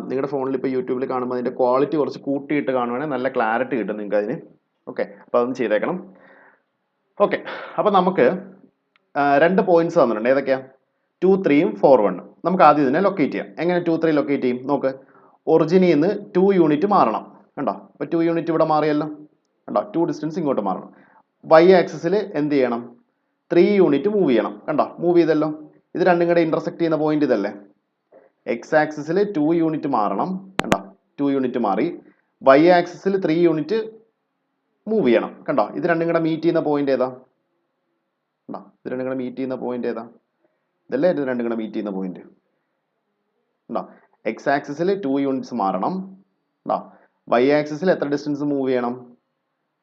നിങ്ങളുടെ ഫോണിൽ ഇപ്പോൾ യൂട്യൂബിൽ കാണുമ്പോൾ അതിൻ്റെ ക്വാളിറ്റി കുറച്ച് കൂട്ടിയിട്ട് കാണുവാണെങ്കിൽ നല്ല ക്ലാരിറ്റി കിട്ടും നിങ്ങൾക്ക് അതിന്. ഓക്കെ, അപ്പോൾ അതൊന്ന് ചെയ്തേക്കണം. ഓക്കെ, അപ്പോൾ നമുക്ക് 2 പോയിന്റ്സ് തന്നിട്ടുണ്ട്. ഏതൊക്കെയാണ്? 2, 3, 4, 1. നമുക്ക് ആദ്യം ഇതിനെ ലൊക്കേറ്റ് ചെയ്യാം. എങ്ങനെ 2, 3 ലൊക്കേറ്റ് ചെയ്യും? നോക്ക്, ഒറിജിനിൽ നിന്ന് 2 യൂണിറ്റ് മാറണം. കണ്ടോ? അപ്പോൾ 2 യൂണിറ്റ് ഇവിടെ മാറിയല്ലോ. കണ്ടോ? 2 ഡിസ്റ്റൻസ് ഇങ്ങോട്ട് മാറണം. വൈ ആക്സിസിൽ എന്ത് ചെയ്യണം? 3 യൂണിറ്റ് മൂവ് ചെയ്യണം. കണ്ടോ? മൂവ് ചെയ്തല്ലോ. ഇത് രണ്ടും കൂടെ ഇന്റർസെക്ട് ചെയ്യുന്ന പോയിന്റ് ഇതല്ലേ. എക്സ് ആക്സിസിൽ 2 യൂണിറ്റ് മാറണം. കണ്ടോ? 2 യൂണിറ്റ് മാറി. വൈ ആക്സിസിൽ 3 യൂണിറ്റ് മൂവ് ചെയ്യണം. കണ്ടോ? ഇത് രണ്ടും കൂടെ മീറ്റ് ചെയ്യുന്ന പോയിന്റ് ഏതാ? കണ്ടോ? ഇത് രണ്ടും കൂടെ മീറ്റ് ചെയ്യുന്ന പോയിന്റ് ഏതാ? ഇതല്ലേ ഇത് രണ്ടും കൂടെ മീറ്റ് ചെയ്യുന്ന പോയിന്റ്. ഉണ്ടോ? എക്സ് ആക്സിസിൽ 2 യൂണിറ്റ്സ് മാറണം. ഉണ്ടോ? വൈ ആക്സിസിൽ എത്ര ഡിസ്റ്റൻസ് മൂവ് ചെയ്യണം?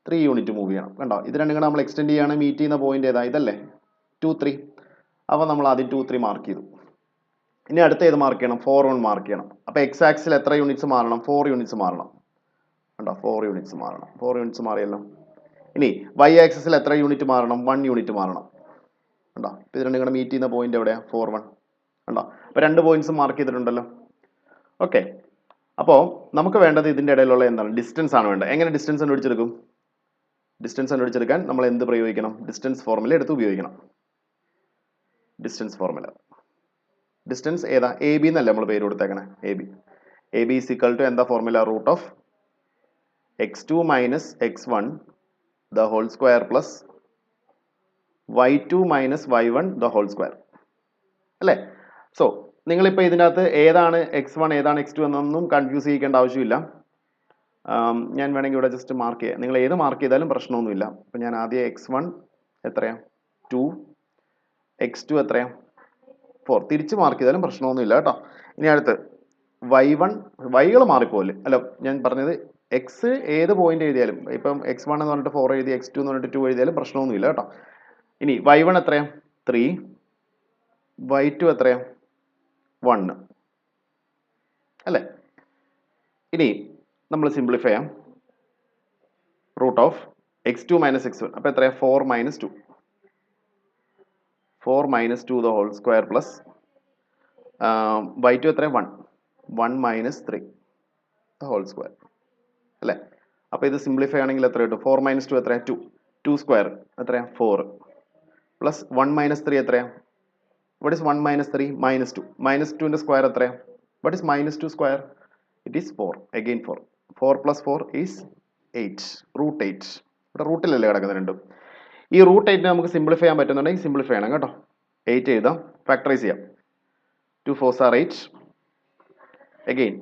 3 യൂണിറ്റ് മൂവ് ചെയ്യണം. കണ്ടോ? ഇത് രണ്ടും കൂടെ നമ്മൾ എക്സ്റ്റെൻഡ് ചെയ്യാണ്. മീറ്റ് ചെയ്യുന്ന പോയിന്റ് ഏതാ? ഇതല്ലേ 2, 3. അപ്പോൾ നമ്മൾ ആദ്യം 2, 3 മാർക്ക് ചെയ്തു. ഇനി അടുത്ത ഏത് മാർക്ക് ചെയ്യണം? 4, 1 മാർക്ക് ചെയ്യണം. അപ്പോൾ എക്സ് ആക്സിൽ എത്ര യൂണിറ്റ്സ് മാറണം? 4 യൂണിറ്റ്സ് മാറണം. കണ്ടോ? 4 യൂണിറ്റ്സ് മാറണം. 4 യൂണിറ്റ്സ് മാറിയല്ലോ. ഇനി വൈ ആക്സിസിൽ എത്ര യൂണിറ്റ് മാറണം? 1 യൂണിറ്റ് മാറണം. ഉണ്ടോ? ഇത് രണ്ടും കൂടെ മീറ്റ് ചെയ്യുന്ന പോയിന്റ് എവിടെയാണ്? 4, 1. ഉണ്ടോ? അപ്പോൾ 2 പോയിന്റ്സ് മാർക്ക് ചെയ്തിട്ടുണ്ടല്ലോ. ഓക്കെ, അപ്പോൾ നമുക്ക് വേണ്ടത് ഇതിൻ്റെ ഇടയിലുള്ള എന്താണ്? ഡിസ്റ്റൻസ് ആണ് വേണ്ടത്. എങ്ങനെ ഡിസ്റ്റൻസ് കണ്ടുപിടിച്ചെടുക്കും? ഡിസ്റ്റൻസ് കണ്ടുപിടിച്ചെടുക്കാൻ നമ്മൾ എന്ത് പ്രയോഗിക്കണം? ഡിസ്റ്റൻസ് ഫോർമുല എടുത്ത് ഉപയോഗിക്കണം. Distance formula. ഡിസ്റ്റൻസ് ഏതാ? എ ബി എന്നല്ലേ നമ്മൾ പേര് കൊടുത്തേക്കണേ. A B is equal to എന്താ formula? Root of x2 minus x1 the whole square plus y2 minus y1 the whole square. അല്ലേ? സോ നിങ്ങളിപ്പോൾ ഇതിനകത്ത് ഏതാണ് x1 ഏതാണ് x2 എന്നൊന്നും കൺഫ്യൂസ് ചെയ്യിക്കേണ്ട ആവശ്യമില്ല. ഞാൻ വേണമെങ്കിൽ ഇവിടെ ജസ്റ്റ് മാർക്ക് ചെയ്യാം. നിങ്ങൾ ഏത് മാർക്ക് ചെയ്താലും പ്രശ്നമൊന്നുമില്ല. അപ്പം ഞാൻ ആദ്യം x1 എത്രയാണ് 2, x2 എത്രയാണ് 4 തിരിച്ച് മാർക്ക് ചെയ്താലും പ്രശ്നമൊന്നുമില്ല കേട്ടോ. ഇനി അടുത്ത് y1 വൈകൾ മാറിപ്പോലെ അല്ല, ഞാൻ പറഞ്ഞത് എക്സ് ഏത് പോയിന്റ് എഴുതിയാലും ഇപ്പം x1 എന്ന് പറഞ്ഞിട്ട് 4 എഴുതി x2 എന്ന് പറഞ്ഞിട്ട് 2 എഴുതിയാലും പ്രശ്നമൊന്നുമില്ല കേട്ടോ. ഇനി y1 എത്രയാണ് 3, y2 എത്രയാണ് 1 അല്ലേ? ഇനി നമ്മൾ സിംപ്ലിഫൈ ചെയ്യാം. Root of x2 minus x1 അപ്പോൾ എത്രയാണ് 4 minus 2 the whole square plus y2 എത്രയാണ് 1 മൈനസ് 3 the whole square അല്ലേ? അപ്പോൾ ഇത് സിംപ്ലിഫൈ ആണെങ്കിൽ എത്ര കിട്ടും? 4 മൈനസ് 2 എത്രയാണ് 2 സ്ക്വയർ എത്രയാണ് 4 പ്ലസ് 1 മൈനസ് 3 എത്രയാണ്? what is 1 minus 3? minus 2. minus 2 square എത്രയാണ്? what is minus 2 square? it is 4. again 4 plus 4 is 8. root 8. ഇവിടെ റൂട്ടിലല്ലേ കിടക്കുന്ന രണ്ടും. ഈ റൂട്ട് 8 നമുക്ക് സിംപ്ലിഫൈ ചെയ്യാൻ പറ്റുന്നുണ്ടെങ്കിൽ സിംപ്ലിഫൈ ചെയ്യണം കേട്ടോ. 8 എഴുതാം, ഫാക്ടറൈസ് ചെയ്യാം. 2 4s are 8. again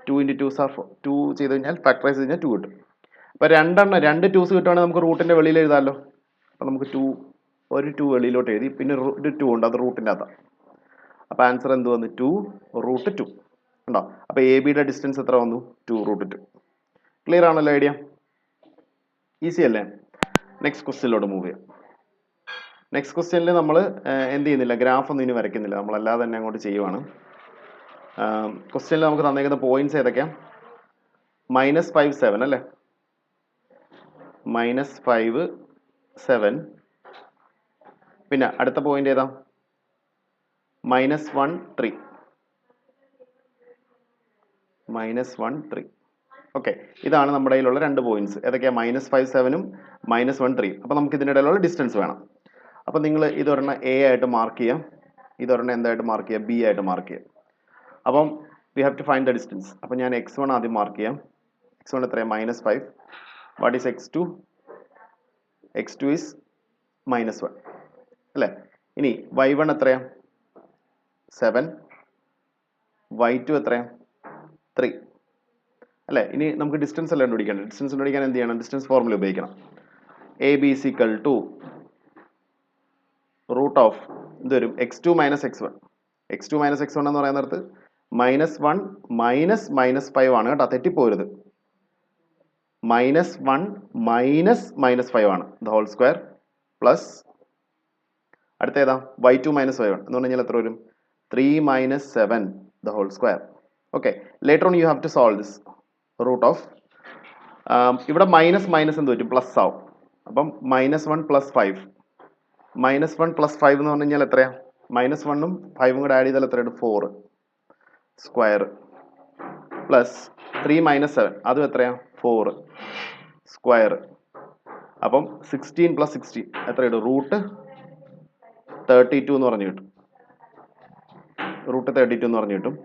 2 into 2s are 4. 2 ചെയ്ത് കഴിഞ്ഞാൽ ഫാക്ടറൈസ് ചെയ്ത് കഴിഞ്ഞാൽ 2 കിട്ടും. അപ്പോൾ രണ്ട് 2s കിട്ടുവാണെങ്കിൽ നമുക്ക് റൂട്ടിൻ്റെ വെളിയിൽ എഴുതാമല്ലോ. അപ്പോൾ നമുക്ക് 2 ഒരു 2 വെളിയിലോട്ട് എഴുതി, പിന്നെ ഒരു 2 ഉണ്ട്, അത് റൂട്ടിൻ്റെ അകത്താണ്. അപ്പോൾ ആൻസർ എന്ത് വന്നു? 2 റൂട്ട് 2 ഉണ്ടോ? അപ്പോൾ എ ബിയുടെ ഡിസ്റ്റൻസ് എത്ര വന്നു? 2 റൂട്ട് 2. ക്ലിയർ ആണല്ലോ ഐഡിയ? ഈസി അല്ലേ? നെക്സ്റ്റ് ക്വസ്റ്റ്യനിലോട്ട് മൂവ് ചെയ്യാം. നെക്സ്റ്റ് ക്വസ്റ്റ്യനിൽ നമ്മൾ എന്ത് ചെയ്യുന്നില്ല, ഗ്രാഫ് ഒന്നും ഇനി വരയ്ക്കുന്നില്ല, നമ്മളല്ലാതെ തന്നെ അങ്ങോട്ട് ചെയ്യുവാണ്. ക്വസ്റ്റ്യനിൽ നമുക്ക് തന്നേക്കുന്ന പോയിന്റ്സ് ഏതൊക്കെയാണ്? -5 7 അല്ലേ? -5 7. പിന്നെ അടുത്ത പോയിന്റ് ഏതാ? -1 3. -1 3. ഓക്കെ, ഇതാണ് നമ്മുടെ കയ്യിലുള്ള രണ്ട് പോയിന്റ്സ്. ഏതൊക്കെയാണ്? -5 7 -1 3. അപ്പോൾ നമുക്ക് ഇതിൻ്റെ ഇടയിലുള്ള ഡിസ്റ്റൻസ് വേണം. അപ്പോൾ നിങ്ങൾ ഇതൊരെണ്ണം എ ആയിട്ട് മാർക്ക് ചെയ്യാം, ഇതൊരെണ്ണം എന്തായിട്ട് മാർക്ക് ചെയ്യാം? ബി ആയിട്ട് മാർക്ക് ചെയ്യാം. അപ്പം we have to find the distance. അപ്പം ഞാൻ x1 ആദ്യം മാർക്ക് ചെയ്യാം. x1 എത്രയാണ്? -5. What is x2? x2 is -1 അല്ലേ? ഇനി y1 എത്രയാണ്? 7. y2 എത്രയാണ്? 3 അല്ലേ? ഇനി നമുക്ക് ഡിസ്റ്റൻസ് അല്ല കണ്ടുപിടിക്കണം. ഡിസ്റ്റൻസ് കണ്ടുപിടിക്കാൻ എന്ത് ചെയ്യണം? ഡിസ്റ്റൻസ് ഫോർമുല ഉപയോഗിക്കണം. A B is equal to root of ഇത് വരും x2 minus x1. x2 minus x1 എന്ന് പറയുന്നിടത്ത് -1 -5 ആണ് കേട്ടോ, തെറ്റിപ്പോരുത്. -1 -5 ആണ് ദ ഹോൾ സ്ക്വയർ പ്ലസ് അടുത്ത ഏതാ? y2 മൈനസ് y1 എന്ന് പറഞ്ഞു കഴിഞ്ഞാൽ എത്ര വരും? 3 minus 7 the whole square. Okay, later on you have to solve this. Root of ഇവിടെ മൈനസ് എന്ത് പറ്റും? പ്ലസ് ആവും. അപ്പം -1 പ്ലസ് 5. -1 പ്ലസ് 5 എന്ന് പറഞ്ഞു കഴിഞ്ഞാൽ എത്രയാണ്? -1ഉം 5ഉം കൂടെ ആഡ് ചെയ്താൽ എത്രയാണ്? 4 സ്ക്വയർ പ്ലസ് 3 മൈനസ് 7 അതും എത്രയാണ്? 4 സ്ക്വയർ. അപ്പം 16 പ്ലസ് 16 എത്രയാണ്? റൂട്ട് 32 എന്ന് പറഞ്ഞു കിട്ടും. റൂട്ട് 32 എന്ന് പറഞ്ഞു കിട്ടും.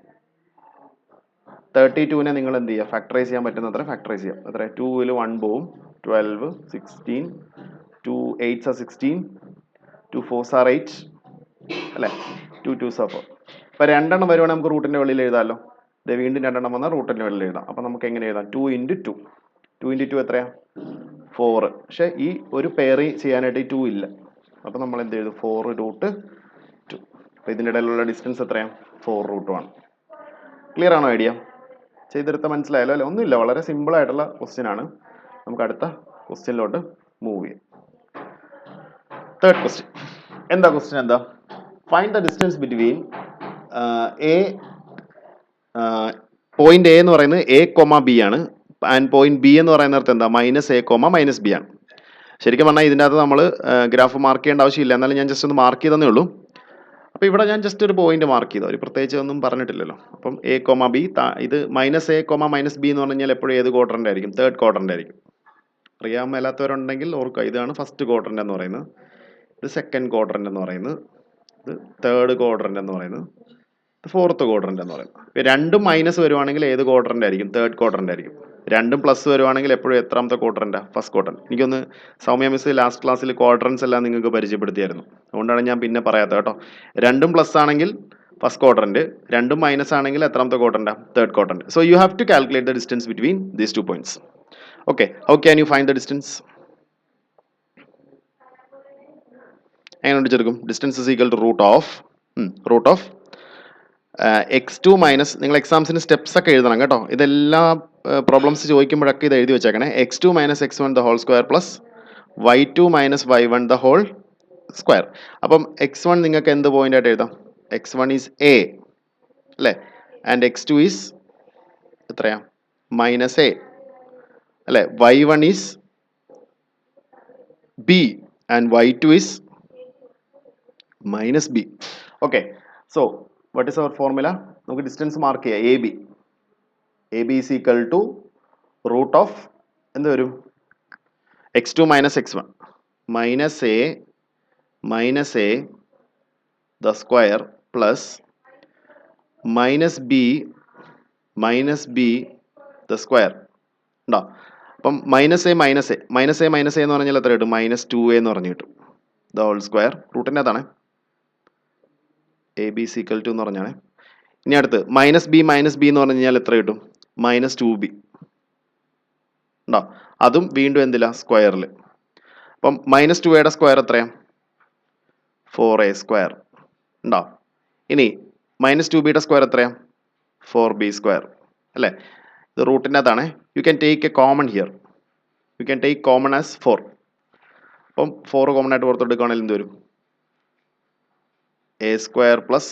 32നെ നിങ്ങൾ എന്ത് ചെയ്യുക? ഫാക്ടറൈസ് ചെയ്യാൻ പറ്റുന്ന അത്ര ഫാക്ടറൈസ് ചെയ്യാം. എത്ര? 2ൽ 1 പോവും, 12 16 2 8s are 16 2 4s are 8 അല്ലേ? 2 2s are 4. അപ്പോൾ രണ്ടെണ്ണം വരുവാണെങ്കിൽ നമുക്ക് റൂട്ടിൻ്റെ വെളിയിൽ എഴുതാമല്ലോ. ഇത് വീണ്ടും രണ്ടെണ്ണം വന്നാൽ റൂട്ടിൻ്റെ വെളിയിൽ എഴുതാം. അപ്പോൾ നമുക്ക് എങ്ങനെ എഴുതാം? 2 into 2. 2 into 2 എത്രയാണ്? 4. പക്ഷേ ഈ ഒരു പെയറി ചെയ്യാനായിട്ട് ഈ 2 ഇല്ല. അപ്പോൾ നമ്മൾ എന്ത് ചെയ്തു? 4 റൂട്ട് 2. അപ്പോൾ ഇതിൻ്റെ ഇടയിലുള്ള ഡിസ്റ്റൻസ് എത്രയാണ്? 4 റൂട്ട് 1. ക്ലിയർ ആണോ ഐഡിയ? ചെയ്തെടുത്ത മനസ്സിലായല്ലോ അല്ലേ? ഒന്നുമില്ല, വളരെ സിമ്പിൾ ആയിട്ടുള്ള ക്വസ്റ്റ്യൻ ആണ്. നമുക്ക് അടുത്ത ക്വസ്റ്റ്യനിലോട്ട് മൂവ് ചെയ്യാം. തേർഡ് ക്വസ്റ്റ്യൻ എന്താ? ക്വസ്റ്റ്യൻ എന്താ? Find the distance between point A എന്ന് പറയുന്നത് A, B ആണ്. ആൻഡ് പോയിന്റ് ബി എന്ന് പറയുന്നിടത്ത് എന്താ? -A, -B ആണ്. ശരിക്കും പറഞ്ഞാൽ ഇതിൻ്റെ അകത്ത് നമ്മൾ ഗ്രാഫ് മാർക്ക് ചെയ്യേണ്ട ആവശ്യമില്ല, എന്നാലും ഞാൻ ജസ്റ്റ് ഒന്ന് മാർക്ക് ചെയ്തേ ഉള്ളൂ. അപ്പോൾ ഇവിടെ ഞാൻ ജസ്റ്റ് ഒരു പോയിന്റ് മാർക്ക് ചെയ്തു, ഒരു പ്രത്യേകിച്ച് ഒന്നും പറഞ്ഞിട്ടില്ലല്ലോ. അപ്പം A, B ഇത് -A, -B എന്ന് പറഞ്ഞു കഴിഞ്ഞാൽ എപ്പോഴും ഏത് ക്വാഡ്രൻ്റ് ആയിരിക്കും? തേർഡ് ക്വാഡ്രൻ്റ് ആയിരിക്കും. അറിയാൻ മേലാത്തവരുണ്ടെങ്കിൽ ഓർക്കുക, ഇതാണ് ഫസ്റ്റ് ക്വാഡ്രൻ്റ് എന്ന് പറയുന്നത്, ഇത് സെക്കൻഡ് ക്വാഡ്രൻ്റ് എന്ന് പറയുന്നത്, ഇത് തേർഡ് ക്വാഡ്രൻ്റ് എന്ന് പറയുന്നത്, ഇത് ഫോർത്ത് ക്വാഡ്രൻ്റ് എന്ന് പറയുന്നത്. രണ്ടും മൈനസ് വരുവാണെങ്കിൽ ഏത് ക്വാഡ്രൻ്റ് ആയിരിക്കും? തേർഡ് ക്വാഡ്രൻ്റ് ആയിരിക്കും. രണ്ടും പ്ലസ് വരുവാണെങ്കിൽ എപ്പോഴും എത്രാമത്തെ ക്വാഡ്രൻ്റാണ്? First quadrant. എനിക്കൊന്ന് സൗമ്യ മിസ് ലാസ്റ്റ് ക്ലാസ്സിൽ ക്വാഡ്രൻസ് എല്ലാം നിങ്ങൾക്ക് പരിചയപ്പെടുത്തിയായിരുന്നു. അതുകൊണ്ടാണ് ഞാൻ പിന്നെ പറയാത്തത് കേട്ടോ. രണ്ടും പ്ലസ് ആണെങ്കിൽ ഫസ്റ്റ് ക്വാഡ്രൻറ്റ്, രണ്ടും മൈനസ് ആണെങ്കിൽ എത്രാമത്തെ ക്വാഡ്രൻ്റാണ്? Third quadrant. So you have to calculate the distance between these 2 points. Okay, how can you find the distance? എങ്ങനെ കണ്ടുപിടിച്ചെടുക്കും? Distance is equal to root of x2 minus, നിങ്ങൾ എക്സാംസിന് steps ഒക്കെ എഴുതണം കേട്ടോ. ഇതെല്ലാം പ്രോബ്ലംസ് ചോദിക്കുമ്പോഴൊക്കെ ഇത് എഴുതി വെച്ചേക്കണേ. x2 minus x1 the whole square plus y2 minus y1 the whole square. അപ്പം x1 നിങ്ങൾക്ക് എന്ത് പോയിന്റ് ആയിട്ട് എഴുതാം? x1 ഈസ് എ അല്ലേ, ആൻഡ് x2 ഈസ് എത്രയാ? മൈനസ് എ അല്ലേ. y1 is B and y2 is minus B. Okay, so what is our formula? നമുക്ക് distance mark ചെയ്യാം. A B is equal to root of എന്ത് വരും? x2 minus x1 minus A the square plus minus B the square ഉണ്ടോ? അപ്പം minus A എന്ന് പറഞ്ഞാൽ എത്ര കിട്ടും? -2a എന്ന് പറഞ്ഞു കിട്ടും. ദ ഹോൾ സ്ക്വയർ റൂട്ടിൻ്റെ അതാണ് എ ബി സീക്വൽ ടു എന്ന് പറഞ്ഞാണ്. ഇനി അടുത്ത് മൈനസ് ബി എന്ന് പറഞ്ഞു കഴിഞ്ഞാൽ എത്ര കിട്ടും? -2b ഉണ്ടോ? അതും വീണ്ടും എന്തില്ല? സ്ക്വയറിൽ. അപ്പം -2a സ്ക്വയർ എത്രയാണ്? 4a സ്ക്വയർ ഉണ്ടോ? ഇനി -2b സ്ക്വയർ എത്രയാണ്? 4b സ്ക്വയർ അല്ലേ. ഇത് റൂട്ടിൻ്റെ അതാണ്. You can take a common here. You can take common as 4. അപ്പം 4 കോമൺ ആയിട്ട് പുറത്തെടുക്കുകയാണെങ്കിൽ എന്ത് വരും? A square plus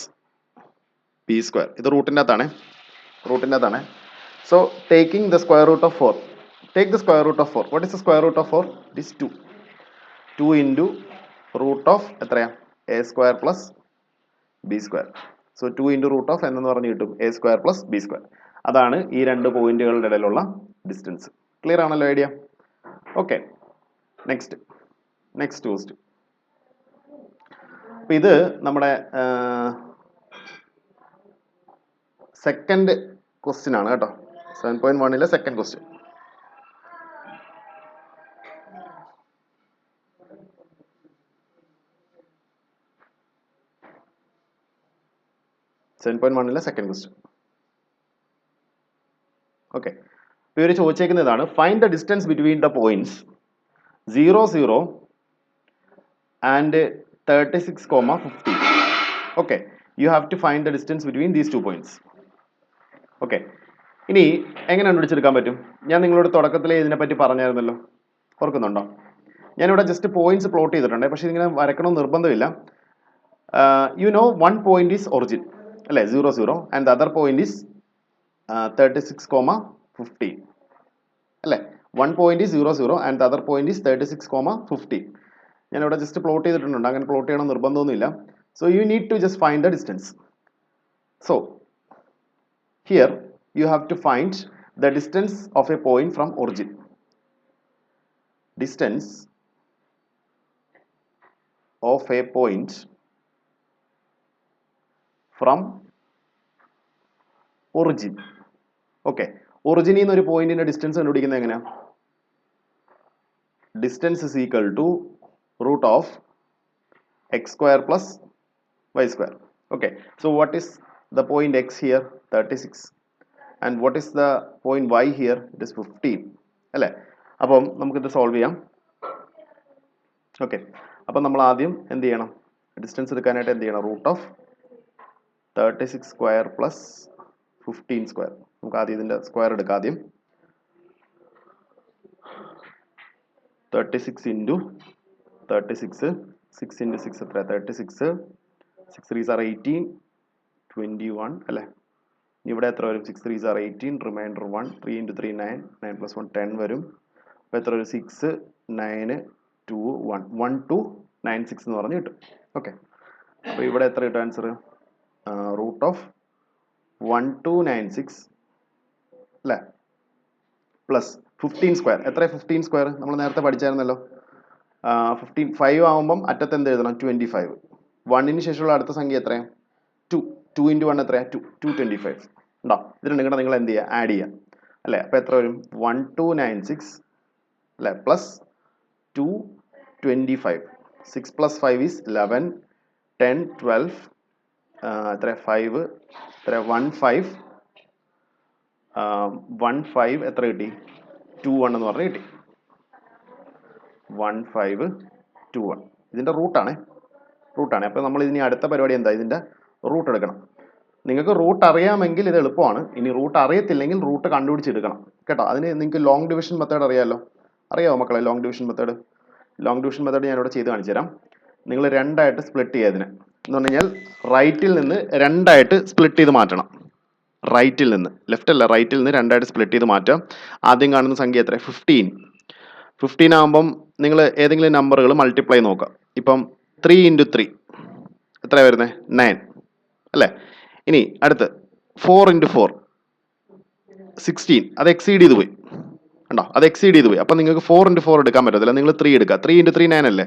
B square. ഇത് റൂട്ടിൻ്റെ അതാണ്. So taking the square root of 4. Take the square root of 4. What is the square root of 4? It is 2 into root of എത്രയാ? A square plus B square. So 2 into root of എന്നു പറഞ്ഞ് കിട്ടും A square plus B square. അതാണ് ഈ രണ്ട് പോയിന്റുകളുടെ ഇടയിലുള്ള distance. Clear ആണല്ലോ ഐഡിയ? Okay, next question. അപ്പം ഇത് നമ്മുടെ സെക്കൻഡ് ക്വസ്റ്റ്യൻ ആണ് കേട്ടോ. 7.1 second question. Second question. Okay, ഇവർ ചോദിച്ചേക്കുന്നതാണ് find the distance between the points 0 and 36,50. Okay, you have to find the distance between these 2 points. Okay, ഇനി എങ്ങനെ കണ്ടുപിടിച്ചെടുക്കാൻ പറ്റും? ഞാൻ നിങ്ങളോട് തുടക്കത്തിലേ ഇതിനെപ്പറ്റി പറഞ്ഞായിരുന്നല്ലോ, ഓർക്കുന്നുണ്ടോ? ഞാനിവിടെ ജസ്റ്റ് പോയിന്റ്സ് പ്ലോട്ട് ചെയ്തിട്ടുണ്ട്, പക്ഷേ ഇതിങ്ങനെ വരക്കണമെന്ന് നിർബന്ധമില്ല. You know one point is origin അല്ലേ, 0 and the other point is 36,50 അല്ലേ. One point is 0 and the other point is 36,50. ഞാനിവിടെ ജസ്റ്റ് പ്ലോട്ട് ചെയ്തിട്ടുണ്ട്, അങ്ങനെ പ്ലോട്ട് ചെയ്യണം നിർബന്ധമൊന്നുമില്ല. So you need to just find the distance. So here you have to find the distance of a point from origin. Distance of a point from origin. Okay, origin in ഒരു പോയിന്റിന്റെ distance കണ്ടുപിടിക്കുന്നത് എങ്ങനെയാ? Distance is equal to root of x square plus y square. Okay, so what is the point x here? 36. And what is the point y here? It is 15 അല്ലേ. അപ്പം നമുക്കിത് solve ചെയ്യാം. Okay, അപ്പം നമ്മൾ ആദ്യം എന്ത് ചെയ്യണം? ഡിസ്റ്റൻസ് എടുക്കാനായിട്ട് എന്ത് ചെയ്യണം? Root of 36 square plus 15 square. നമുക്ക് ആദ്യം ഇതിൻ്റെ സ്ക്വയർ എടുക്കാം. ആദ്യം 36 ഇൻറ്റു 36, 6 ഇൻറ്റു 6 എത്ര? 36, 6 3s are 18, 21 അല്ലേ. ഇവിടെ എത്ര വരും? 6 3s are 18, റിമൈൻഡർ 1, 3 ഇൻറ്റു 3 9, 9 + 1 10 വരും. അപ്പോൾ എത്ര വരും? 6 9 2 1 1 2 9 6 എന്ന് പറഞ്ഞ് കിട്ടും. ഓക്കെ, അപ്പോൾ ഇവിടെ എത്ര കിട്ടും ആൻസർ? റൂട്ട് ഓഫ് 1296 അല്ലേ, പ്ലസ് 15 സ്ക്വയർ. എത്ര 15 സ്ക്വയർ? നമ്മൾ നേരത്തെ പഠിച്ചായിരുന്നല്ലോ. 15 5 ആകുമ്പം അറ്റത്ത് എന്ത് എഴുതണം? 25. 1ന് ശേഷമുള്ള അടുത്ത സംഖ്യ എത്രയാണ്? 2 ഇൻറ്റു 1 എത്രയാണ്? 2 225 ഉണ്ടോ? ഇത് രണ്ടും കൂടെ നിങ്ങൾ എന്ത് ചെയ്യുക? ആഡ് ചെയ്യുക. അല്ലേ? അപ്പോൾ എത്ര വരും? 1296 അല്ലേ, പ്ലസ് 225. 6 + 5 is 11, 10, 12, എത്ര 5 എത്ര 15, 15 എത്ര കിട്ടി? 21 എന്ന് പറഞ്ഞ് കിട്ടി. 1521 ഇതിൻ്റെ റൂട്ടാണ്. അപ്പോൾ നമ്മൾ ഇതിന് അടുത്ത പരിപാടി എന്താ? ഇതിൻ്റെ റൂട്ട് എടുക്കണം. നിങ്ങൾക്ക് റൂട്ട് അറിയാമെങ്കിൽ ഇത് എളുപ്പമാണ്. ഇനി റൂട്ട് അറിയത്തില്ലെങ്കിൽ റൂട്ട് കണ്ടുപിടിച്ചെടുക്കണം കേട്ടോ. അതിന് നിങ്ങൾക്ക് ലോങ് ഡിവിഷൻ മെത്തേഡ് അറിയാമല്ലോ. അറിയാമോ മക്കളെ long division method? Long division method ഞാനിവിടെ ചെയ്ത് കാണിച്ചു തരാം. നിങ്ങൾ രണ്ടായിട്ട് സ്പ്ലിറ്റ് ചെയ്യുക ഇതിനെ. എന്ന് പറഞ്ഞു കഴിഞ്ഞാൽ റൈറ്റിൽ നിന്ന് രണ്ടായിട്ട് സ്പ്ലിറ്റ് ചെയ്ത് മാറ്റണം. റൈറ്റിൽ നിന്ന്, ലെഫ്റ്റ് അല്ല, റൈറ്റിൽ നിന്ന് രണ്ടായിട്ട് സ്പ്ലിറ്റ് ചെയ്ത് മാറ്റാം. ആദ്യം കാണുന്ന സംഖ്യ എത്ര? 15 ആകുമ്പം നിങ്ങൾ ഏതെങ്കിലും നമ്പറുകൾ മൾട്ടിപ്ലൈ നോക്കുക. ഇപ്പം 3 × 3 എത്ര വരുന്നത്? 9 അല്ലേ? ഇനി അടുത്ത് 4 × 4 16. അത് എക്സീഡ് ചെയ്ത് പോയി ഉണ്ടോ? അത് എക്സീഡ് ചെയ്ത് പോയി. അപ്പം നിങ്ങൾക്ക് 4 × 4 എടുക്കാൻ പറ്റത്തില്ല. നിങ്ങൾ 3 എടുക്കുക. 3 × 3 9 അല്ലേ?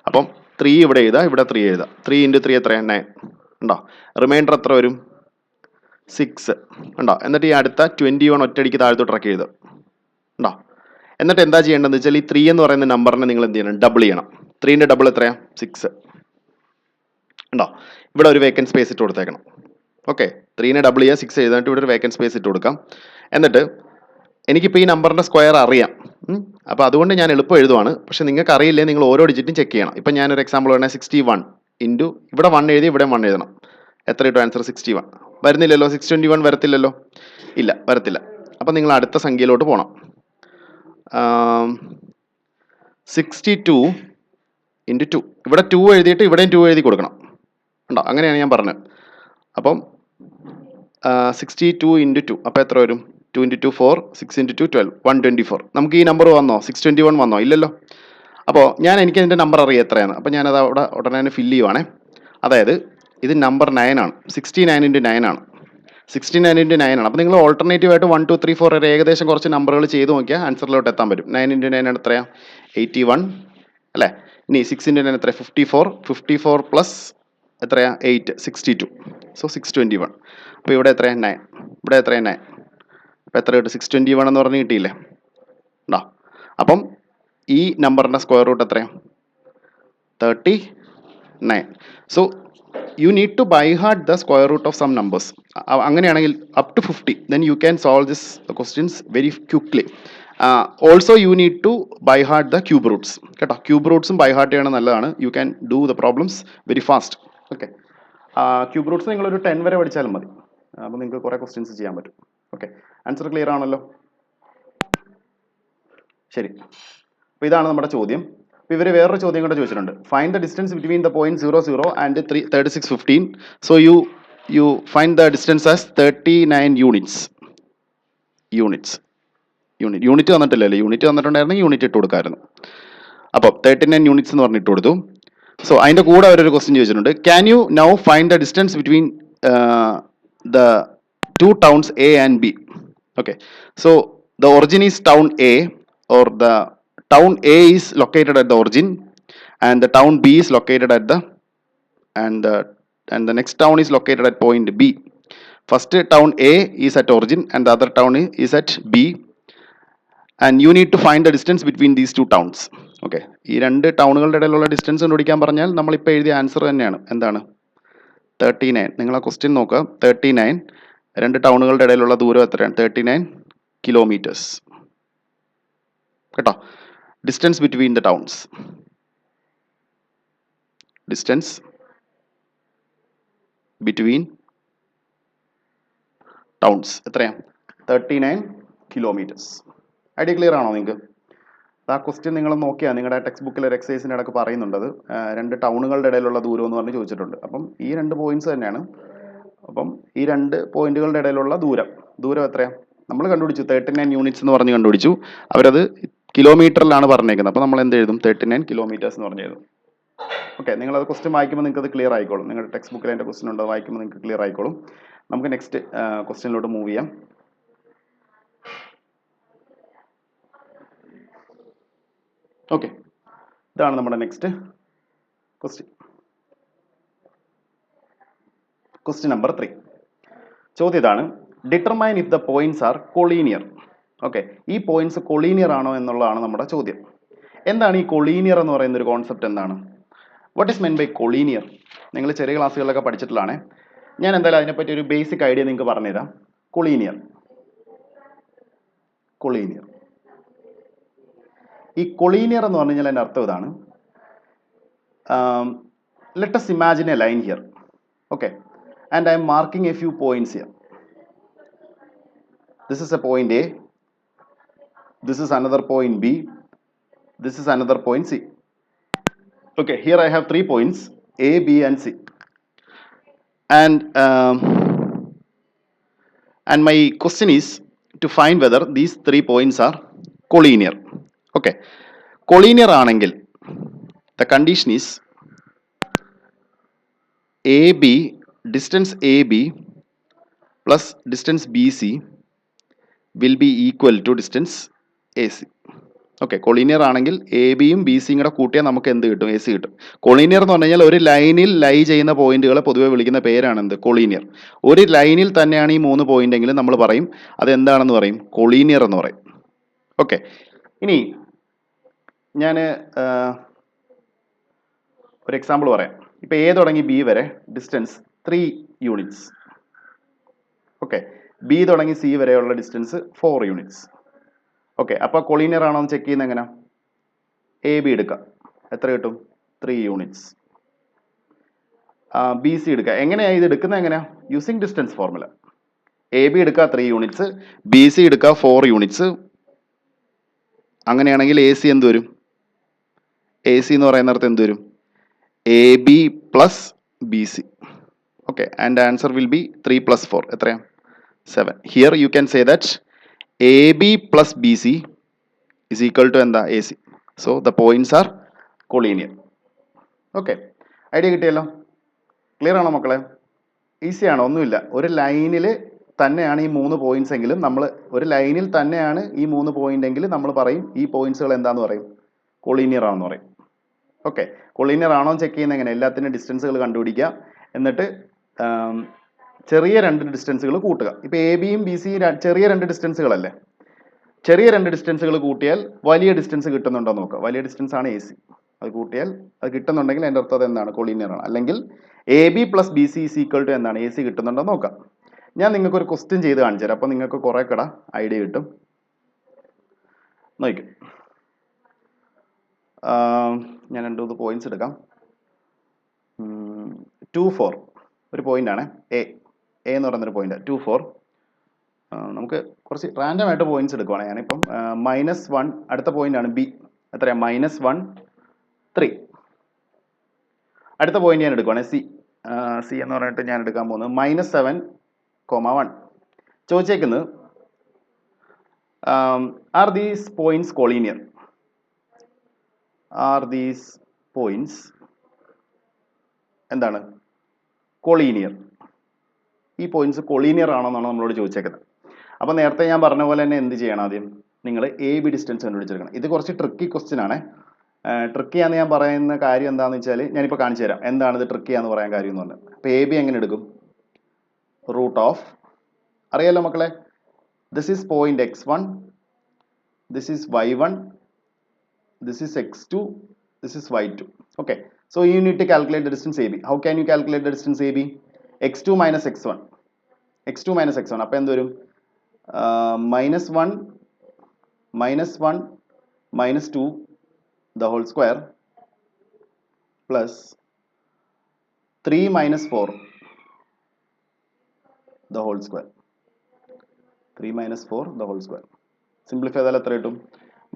അപ്പം 3 ഇവിടെ എഴുതുക, ഇവിടെ 3 എഴുതുക. 3 × 3 എത്രയാണ്? 9 ഉണ്ടോ? റിമൈൻഡർ എത്ര വരും? 6 ഉണ്ടോ? എന്നിട്ട് ഈ അടുത്ത 21 ഒറ്റയടിക്ക് താഴത്തോട്ട് ഇറക്കി എഴുതുക ഉണ്ടോ? എന്നിട്ട് എന്താ ചെയ്യേണ്ടതെന്ന് വെച്ചാൽ ഈ 3 എന്ന് പറയുന്ന നമ്പറിനെ നിങ്ങൾ എന്ത് ചെയ്യണം? ഡബിൾ ചെയ്യണം. 3ന്റെ ഡബിൾ എത്രയാണ്? 6 ഉണ്ടോ? ഇവിടെ ഒരു വേക്കൻറ്റ് സ്പേസ് ഇട്ട് കൊടുത്തേക്കണം. ഓക്കെ, 3നെ ഡബിൾ ചെയ്യുക, 6 എഴുതാനായിട്ട് ഇവിടെ ഒരു വേക്കൻറ്റ് സ്പേസ് ഇട്ട് കൊടുക്കാം. എന്നിട്ട് എനിക്കിപ്പോൾ ഈ നമ്പറിൻ്റെ സ്ക്വയർ അറിയാം. അപ്പോൾ അതുകൊണ്ട് ഞാൻ എളുപ്പം എഴുതുവാണ്. പക്ഷേ നിങ്ങൾക്ക് അറിയില്ലേ, നിങ്ങൾ ഓരോ ഡിജിറ്റും ചെക്ക് ചെയ്യണം. ഇപ്പം ഞാനൊരു എക്സാമ്പിൾ പറഞ്ഞാൽ 61 ഇൻറ്റു ഇവിടെ 1 എഴുതി, ഇവിടെ 1 എഴുതണം. എത്ര കിട്ടും ആൻസർ? 61 വരുന്നില്ലല്ലോ. 621 വരത്തില്ലല്ലോ. ഇല്ല, വരത്തില്ല. അപ്പം നിങ്ങൾ അടുത്ത സംഖ്യയിലോട്ട് പോകണം. 62 × 2 ഇവിടെ 2 എഴുതിയിട്ട് ഇവിടെയും 2 എഴുതി കൊടുക്കണം ഉണ്ടോ? അങ്ങനെയാണ് ഞാൻ പറഞ്ഞത്. അപ്പം 62 × 2 അപ്പോൾ എത്ര വരും? 2 × 2 4, 6 × 2 12, 124. നമുക്ക് ഈ നമ്പർ വന്നോ? 621 വന്നോ? ഇല്ലല്ലോ. അപ്പോൾ എനിക്ക് അതിൻ്റെ നമ്പർ അറിയാം എത്രയാണ്. അപ്പോൾ ഞാനത് അവിടെ ഉടനെ ഫില്ല് ചെയ്യുവാണേ. അതായത് ഇത് നമ്പർ 9 ആണ്. 69 × 9 ആണ്. 69 × 9 ആണ്. അപ്പോൾ നിങ്ങൾ ഓൾട്ടർനേറ്റീവ് ആയിട്ട് 1 2 3 4 വരെ ഏകദേശം കുറച്ച് നമ്പറുകൾ ചെയ്ത് നോക്കിയാൽ ആൻസറിലോട്ട് എത്താൻ പറ്റും. 9 × 9 ആണ് എത്രയാണ്? 81 അല്ലേ? ഇനി 6 × 9 എത്ര? 54. 54 പ്ലസ് എത്രയാണ്? 8, 62. സോ 621. അപ്പോൾ ഇവിടെ എത്രയാണ്? 9. ഇവിടെ എത്രയാണ്? 9. അപ്പോൾ എത്ര കിട്ടും? 621 എന്ന് പറഞ്ഞ് കിട്ടിയില്ലേ ഉണ്ടോ? അപ്പം ഈ നമ്പറിൻ്റെ സ്ക്വയർ റൂട്ട് എത്രയാണ്? 39. So you need to by heart the square root of some numbers. അങ്ങനെയാണെങ്കിൽ up to 50 then you can solve this questions very quickly. Also you need to by heart the cube roots കേട്ടോ. Cube റൂട്ട്സും by heart ചെയ്യണം, നല്ലതാണ്. You can do the problems very fast. Okay, cube roots നിങ്ങളൊരു 10 വരെ പഠിച്ചാലും മതി. അപ്പോൾ നിങ്ങൾക്ക് കുറേ ക്വസ്റ്റ്യൻസ് ചെയ്യാൻ പറ്റും. ഓക്കെ, ആൻസർ ക്ലിയർ ആണല്ലോ? ശരി, അപ്പോൾ ഇതാണ് നമ്മുടെ ചോദ്യം. അപ്പോൾ ഇവർ വേറൊരു ചോദ്യം കൂടെ ചോദിച്ചിട്ടുണ്ട്. Find the distance between the point 00 and 3615. So you find the distance as 39 unit തന്നിട്ടില്ലല്ലോ. യൂണിറ്റ് തന്നിട്ടുണ്ടായിരുന്നെങ്കിൽ യൂണിറ്റ് ഇട്ട് കൊടുക്കാമായിരുന്നു. അപ്പോൾ 39 യൂണിറ്റ്സ് എന്ന് പറഞ്ഞിട്ട് കൊടുത്തു. സോ അതിൻ്റെ കൂടെ അവരൊരു ക്വസ്റ്റ്യൻ ചോദിച്ചിട്ടുണ്ട്. Can you now find the distance between the 2 towns A and B. Okay, so the origin is town A, or the town A is located at the origin and the town B is located at the and the next town is located at point B. First town A is at origin and the other town is at B, and you need to find the distance between these two towns. Okay, ഈ രണ്ട് ടൗണുകളുടെ ഇടയിലുള്ള distance കണ്ടുപിടിക്കാൻ പറഞ്ഞാൽ നമ്മളിപ്പോൾ എഴുതിയ answer തന്നെയാണ്. എന്താണ്? 39. നിങ്ങൾ ആ ക്വസ്റ്റ്യൻ നോക്കുക. 39, രണ്ട് ടൗണുകളുടെ ഇടയിലുള്ള ദൂരം എത്രയാണ്? 39 കിലോമീറ്റേഴ്സ് കേട്ടോ. Distance between the towns, distance between towns എത്രയാണ്? 39 കിലോമീറ്റേഴ്സ്. ഐഡിയ ക്ലിയർ ആണോ നിങ്ങൾക്ക്? ആ ക്വസ്റ്റ്യൻ നിങ്ങൾ നോക്കിയാൽ നിങ്ങളുടെ ടെക്സ്റ്റ് ബുക്കിൽ ഒരു എക്സസൈസിൻ്റെ ഇടയ്ക്ക് പറയുന്നുണ്ട്. രണ്ട് ടൗണുകളുടെ ഇടയിലുള്ള ദൂരം എന്ന് പറഞ്ഞ് ചോദിച്ചിട്ടുണ്ട്. അപ്പം ഈ രണ്ട് പോയിന്റ്സ് തന്നെയാണ്. അപ്പം ഈ രണ്ട് പോയിന്റുകളുടെ ഇടയിലുള്ള ദൂരം എത്രയാണ്? നമ്മൾ കണ്ടുപിടിച്ചു 39 യൂണിറ്റ്സ് എന്ന് പറഞ്ഞ് കണ്ടുപിടിച്ചു. അവരത് കിലോമീറ്ററിലാണ് പറഞ്ഞേക്കുന്നത്. അപ്പോൾ നമ്മൾ എന്ത് എഴുതും? 39 കിലോമീറ്റേഴ്സ് എന്ന് പറഞ്ഞ് എഴുതും. ഓക്കെ, നിങ്ങളത് ക്വസ്റ്റ്യൻ വായിക്കുമ്പോൾ നിങ്ങൾക്ക് അത് ക്ലിയർ ആയിക്കോളും. നിങ്ങളുടെ ടെക്സ്റ്റ് ബുക്കിൽ അതിൻ്റെ ക്വസ്റ്റ്യൻ ഉണ്ട്, വായിക്കുമ്പോൾ നിങ്ങൾക്ക് ക്ലിയർ ആയിക്കോളും. നമുക്ക് നെക്സ്റ്റ് ക്വസ്റ്റ്യനിലോട്ട് മൂവ് ചെയ്യാം. ഓക്കെ, ഇതാണ് നമ്മുടെ നെക്സ്റ്റ് ക്വസ്റ്റ്യൻ. Question number 3. ചോദ്യം ഇതാണ്. Determine if the points are collinear. Okay, ഈ പോയിന്റ്സ് കൊളീനിയർ ആണോ എന്നുള്ളതാണ് നമ്മുടെ ചോദ്യം. എന്താണ് ഈ കൊളീനിയർ എന്ന് പറയുന്ന ഒരു കോൺസെപ്റ്റ്? എന്താണ്, what is meant by collinear? നിങ്ങൾ ചെറിയ ക്ലാസ്സുകളിലൊക്കെ പഠിച്ചിട്ടുള്ളതാണ്. ഞാൻ എന്തായാലും അതിനെപ്പറ്റി ഒരു ബേസിക് ഐഡിയ നിങ്ങൾക്ക് പറഞ്ഞുതരാം. കൊളീനിയർ ഈ കൊളീനിയർ എന്ന് പറഞ്ഞു കഴിഞ്ഞാൽ എൻ്റെ അർത്ഥം ഇതാണ്. Let us imagine a line here, okay, and I am marking a few points here. This is a point A, this is another point B, this is another point C. Okay, here I have 3 points A, B and C, and my question is to find whether these 3 points are collinear. Okay, collinear ആണെങ്കിൽ the condition is AB, distance AB plus distance BC will be equal to distance AC. Okay, collinear ആണെങ്കിൽ A ബിയും B സിയും കൂടെ കൂട്ടിയാൽ നമുക്ക് എന്ത് കിട്ടും? A C കിട്ടും. കൊളീനിയർ എന്ന് പറഞ്ഞു കഴിഞ്ഞാൽ ഒരു ലൈനിൽ ലൈ ചെയ്യുന്ന പോയിന്റുകളെ പൊതുവെ വിളിക്കുന്ന പേരാണ് എന്ത്? കൊളീനിയർ. ഒരു ലൈനിൽ തന്നെയാണ് ഈ 3 പോയിന്റ് എങ്കിലും നമ്മൾ പറയും അതെന്താണെന്ന് പറയും? കൊളീനിയർ എന്ന് പറയും. ഓക്കെ, ഇനി ഞാൻ ഒരു എക്സാമ്പിൾ പറയാം. ഇപ്പൊ എ തുടങ്ങി ബി വരെ ഡിസ്റ്റൻസ് 3 യൂണിറ്റ്സ്. ഓക്കെ, ബി തുടങ്ങി സി വരെയുള്ള ഡിസ്റ്റൻസ് 4 യൂണിറ്റ്സ്. ഓക്കെ, അപ്പൊ കൊളീനിയർ ആണോ എന്ന് ചെക്ക് ചെയ്യുന്ന എങ്ങനെ? എ ബി എടുക്കാം, എത്ര കിട്ടും? 3 യൂണിറ്റ്സ്. ബി സി എടുക്കുക. എങ്ങനെയാണ് ഇത് എടുക്കുന്നത്? എങ്ങനെയാ? Using distance formula. A B എടുക്കുക 3 യൂണിറ്റ്സ്, ബി സി എടുക്കുക 4 യൂണിറ്റ്സ്. അങ്ങനെയാണെങ്കിൽ എ സി എന്ത് വരും? എ സി എന്ന് പറയുന്നിടത്ത് എന്ത് വരും? A B plus B C. Okay, and answer will be 3 + 4 എത്രയാ? 7. Here you can say that A B plus B C is equal to എന്താ? A C. So the points are collinear. Okay, idea കിട്ടിയല്ലോ? Clear ആണോ മക്കളെ? Easy ആണോ? ഒന്നുമില്ല. ഒരു ലൈനിൽ തന്നെയാണ് ഈ 3 പോയിന്റ്സ് എങ്കിലും നമ്മൾ ഒരു ലൈനിൽ തന്നെയാണ് ഈ 3 പോയിന്റ് എങ്കിൽ നമ്മൾ പറയും ഈ പോയിന്റ്സുകൾ എന്താന്ന് പറയും? കൊളീനിയർ ആണെന്ന് പറയും. ഓക്കെ, കൊളീനിയർ ആണോ ചെക്ക് ചെയ്യുന്ന എങ്ങനെ? എല്ലാത്തിനും ഡിസ്റ്റൻസുകൾ കണ്ടുപിടിക്കുക, എന്നിട്ട് ചെറിയ 2 ഡിസ്റ്റൻസുകൾ കൂട്ടുക. ഇപ്പൊ എ ബിയും ബി സിയും ചെറിയ 2 ഡിസ്റ്റൻസുകളല്ലേ? ചെറിയ 2 ഡിസ്റ്റൻസുകൾ കൂട്ടിയാൽ വലിയ ഡിസ്റ്റൻസ് കിട്ടുന്നുണ്ടോ നോക്കുക. വലിയ ഡിസ്റ്റൻസ് ആണ് എ സി. അത് കൂട്ടിയാൽ അത് കിട്ടുന്നുണ്ടെങ്കിൽ എൻ്റെ അർത്ഥം അത് എന്താണ്? കൊളീനിയർ ആണ്. അല്ലെങ്കിൽ A B plus B C is equal to എന്താണ്? എ സി കിട്ടുന്നുണ്ടോ നോക്കാം. ഞാൻ നിങ്ങൾക്ക് ഒരു ക്വസ്റ്റ്യൻ ചെയ്ത് കാണിച്ചു തരാം, അപ്പൊ നിങ്ങൾക്ക് കുറെ കട ഐഡിയ കിട്ടും. നോക്കും, ഞാൻ 2-3 പോയിന്റ്സ് എടുക്കാം. 2, 4 ഒരു പോയിന്റ് ആണ്. എ എന്ന് പറയുന്നൊരു പോയിന്റ് 2, 4. നമുക്ക് കുറച്ച് റാൻഡം ആയിട്ട് പോയിന്റ്സ് എടുക്കുവാണ്. ഞാനിപ്പം -1 അടുത്ത പോയിന്റ് ആണ് ബി. എത്രയാ? -1, 3. അടുത്ത പോയിന്റ് ഞാൻ എടുക്കുവാണ് സി. സി എന്ന് പറഞ്ഞിട്ട് ഞാൻ എടുക്കാൻ പോകുന്നത് -7, 1. ചോദിച്ചേക്കുന്നത് are these points collinear? Are these points എന്താണ്? കൊളീനിയർ. ഈ പോയിന്റ്സ് കൊളീനിയർ ആണോ എന്നാണ് നമ്മളോട് ചോദിച്ചേക്കുന്നത്. അപ്പോൾ നേരത്തെ ഞാൻ പറഞ്ഞ പോലെ തന്നെ എന്ത് ചെയ്യണം? ആദ്യം നിങ്ങൾ എ ബി ഡിസ്റ്റൻസ് കണ്ടുപിടിച്ചെടുക്കണം. ഇത് കുറച്ച് ട്രിക്കി ക്വസ്റ്റ്യൻ ആണ്. ട്രിക്കിയാന്ന് ഞാൻ പറയുന്ന കാര്യം എന്താണെന്ന് വെച്ചാൽ ഞാനിപ്പോൾ കാണിച്ചു തരാം എന്താണ് ഇത് ട്രിക്കിയാന്ന് പറയാൻ കാര്യം എന്ന് പറഞ്ഞാൽ. അപ്പോൾ എ ബി എങ്ങനെ എടുക്കും? റൂട്ട് ഓഫ്, അറിയാലോ മക്കളെ, this is point x1, this is y1, this is x2, this is y2. Okay, so you need to calculate the distance A B. How can you calculate the distance A B? x2 minus x1. x2 minus x1 അപ്പോൾ എന്ത് വരും? -1 -2 the whole square plus 3 minus 4 the whole square. 3 minus 4 the whole square. Simplify ചെയ്താൽ എത്ര കിട്ടും?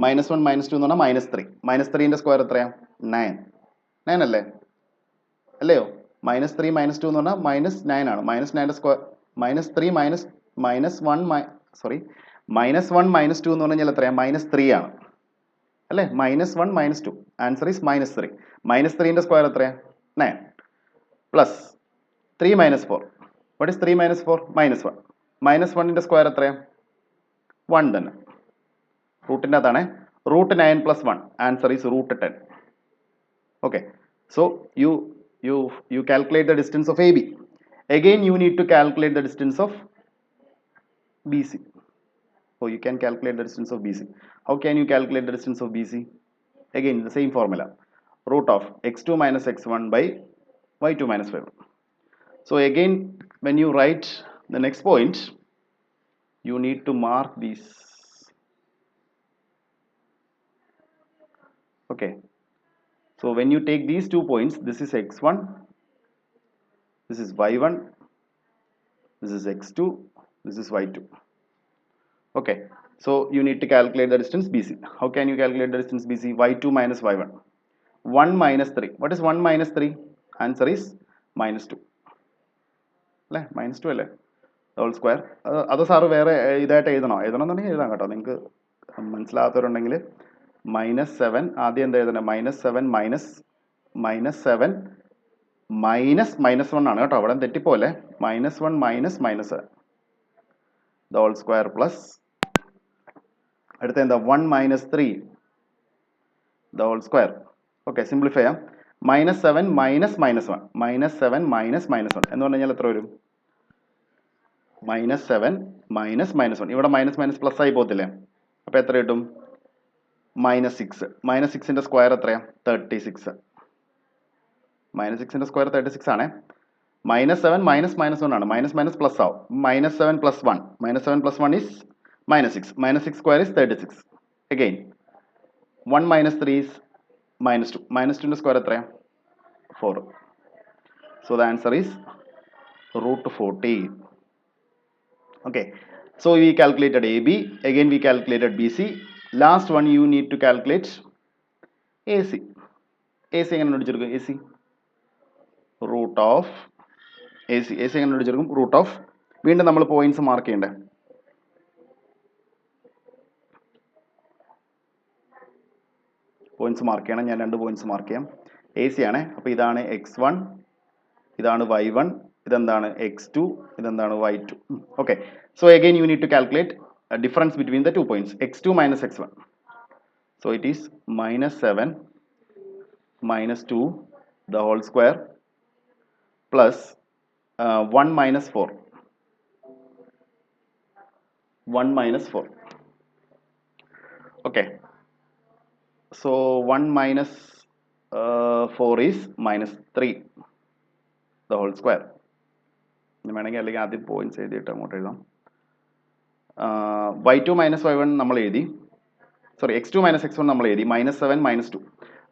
-1 -2 എന്ന് പറഞ്ഞാൽ -3. -3ന്റെ square എത്രയാ? 9. 9 അല്ലേ? അല്ലയോ? -3 -2 എന്ന് പറഞ്ഞാൽ -9 ആണ്. -9ന്റെ സ്ക്വയർ -3 -1 -2 എന്ന് പറഞ്ഞാൽ എത്രയാ? -3 ആണ് അല്ലേ? -1 -2 ആൻസർ ഈസ് -3. -3ന്റെ സ്ക്വയർ എത്രയാ? 9 പ്ലസ് 3 - 4. What is 3 - 4? -1. -1ന്റെ സ്ക്വയർ എത്രയാ? 1 തന്നെ. റൂട്ടിൻ്റെ അകത്താണ്. √9 + 1 answer is √10. Okay, so you calculate the distance of AB. Again you need to calculate the distance of BC. Oh, you can calculate the distance of BC. How can you calculate the distance of BC? Again, the same formula. Root of x2 minus x1 by y2 minus y1. So again, when you write the next point, you need to mark these. Okay. So when you take these 2 points, this is x1, this is y1, this is x2, this is y2. Okay. So you need to calculate the distance BC. How can you calculate the distance BC? y2 minus y1. 1 minus 3. What is 1 minus 3? Answer is minus 2. അല്ലേ minus 2 അല്ലേ whole square. അത് sir വേറെ ഇതായിട്ട് എഴുതണമെന്നുണ്ടെങ്കിൽ എഴുതാം കേട്ടോ. നിങ്ങൾക്ക് മനസ്സിലാകാത്തവരുണ്ടെങ്കിൽ -7 ആദ്യം എന്താ എഴുതണേ? -7 -7 -1 ആണ് കേട്ടോ. അവിടെ തെറ്റിപ്പോലെ. -1 -7 ദ ഹോൾ സ്ക്വയർ പ്ലസ് അടുത്ത എന്താ 1 - 3 the whole square. Okay, simplify ചെയ്യാം. -7 -1 -7 -1 എന്ന് പറഞ്ഞു കഴിഞ്ഞാൽ എത്ര വരും? -7 -1. ഇവിടെ മൈനസ് പ്ലസ് ആയി പോകത്തില്ലേ? അപ്പൊ എത്ര കിട്ടും? -6. -6ന്റെ സ്ക്വയർ എത്രയാ? 36. -6ന്റെ സ്ക്വയർ 36 ആണ്. -7 -1 ആണ്. മൈനസ് പ്ലസ് ആവും. -7 + 1. -7 + 1 is -6. -6 square is 36. Again 1 - 3 is -2. -2ന്റെ square എത്രയാ? 4. So the answer is √40. Okay, so we calculated AB. Again we calculated BC. Last one you need to calculate AC. AC എങ്ങനെ കണ്ടുപിടിച്ചെടുക്കും? AC root of AC എങ്ങനെ കണ്ടുപിടിച്ചെടുക്കും? root of. വീണ്ടും നമ്മൾ points mark ചെയ്യണ്ടേ? Points mark ചെയ്യണം. ഞാൻ 2 points mark ചെയ്യാം. AC ആണ്. അപ്പോൾ ഇതാണ് x1, ഇതാണ് y1, ഇതെന്താണ് x2, ഇതെന്താണ് y2. Okay, so again you need to calculate a difference between the 2 points, x2 minus x1. So it is -7 -2 the whole square plus 1 - 4. 1 - 4. Okay, so 1 - 4 is -3 the whole square. വേണമെങ്കിൽ അല്ലെങ്കിൽ ആദ്യം points എഴുതിയിട്ട് അങ്ങോട്ട് എഴുതാം. y2 - y1 നമ്മൾ എഴുതി. Sorry, x2 - x1 നമ്മൾ എഴുതി. -7 -2.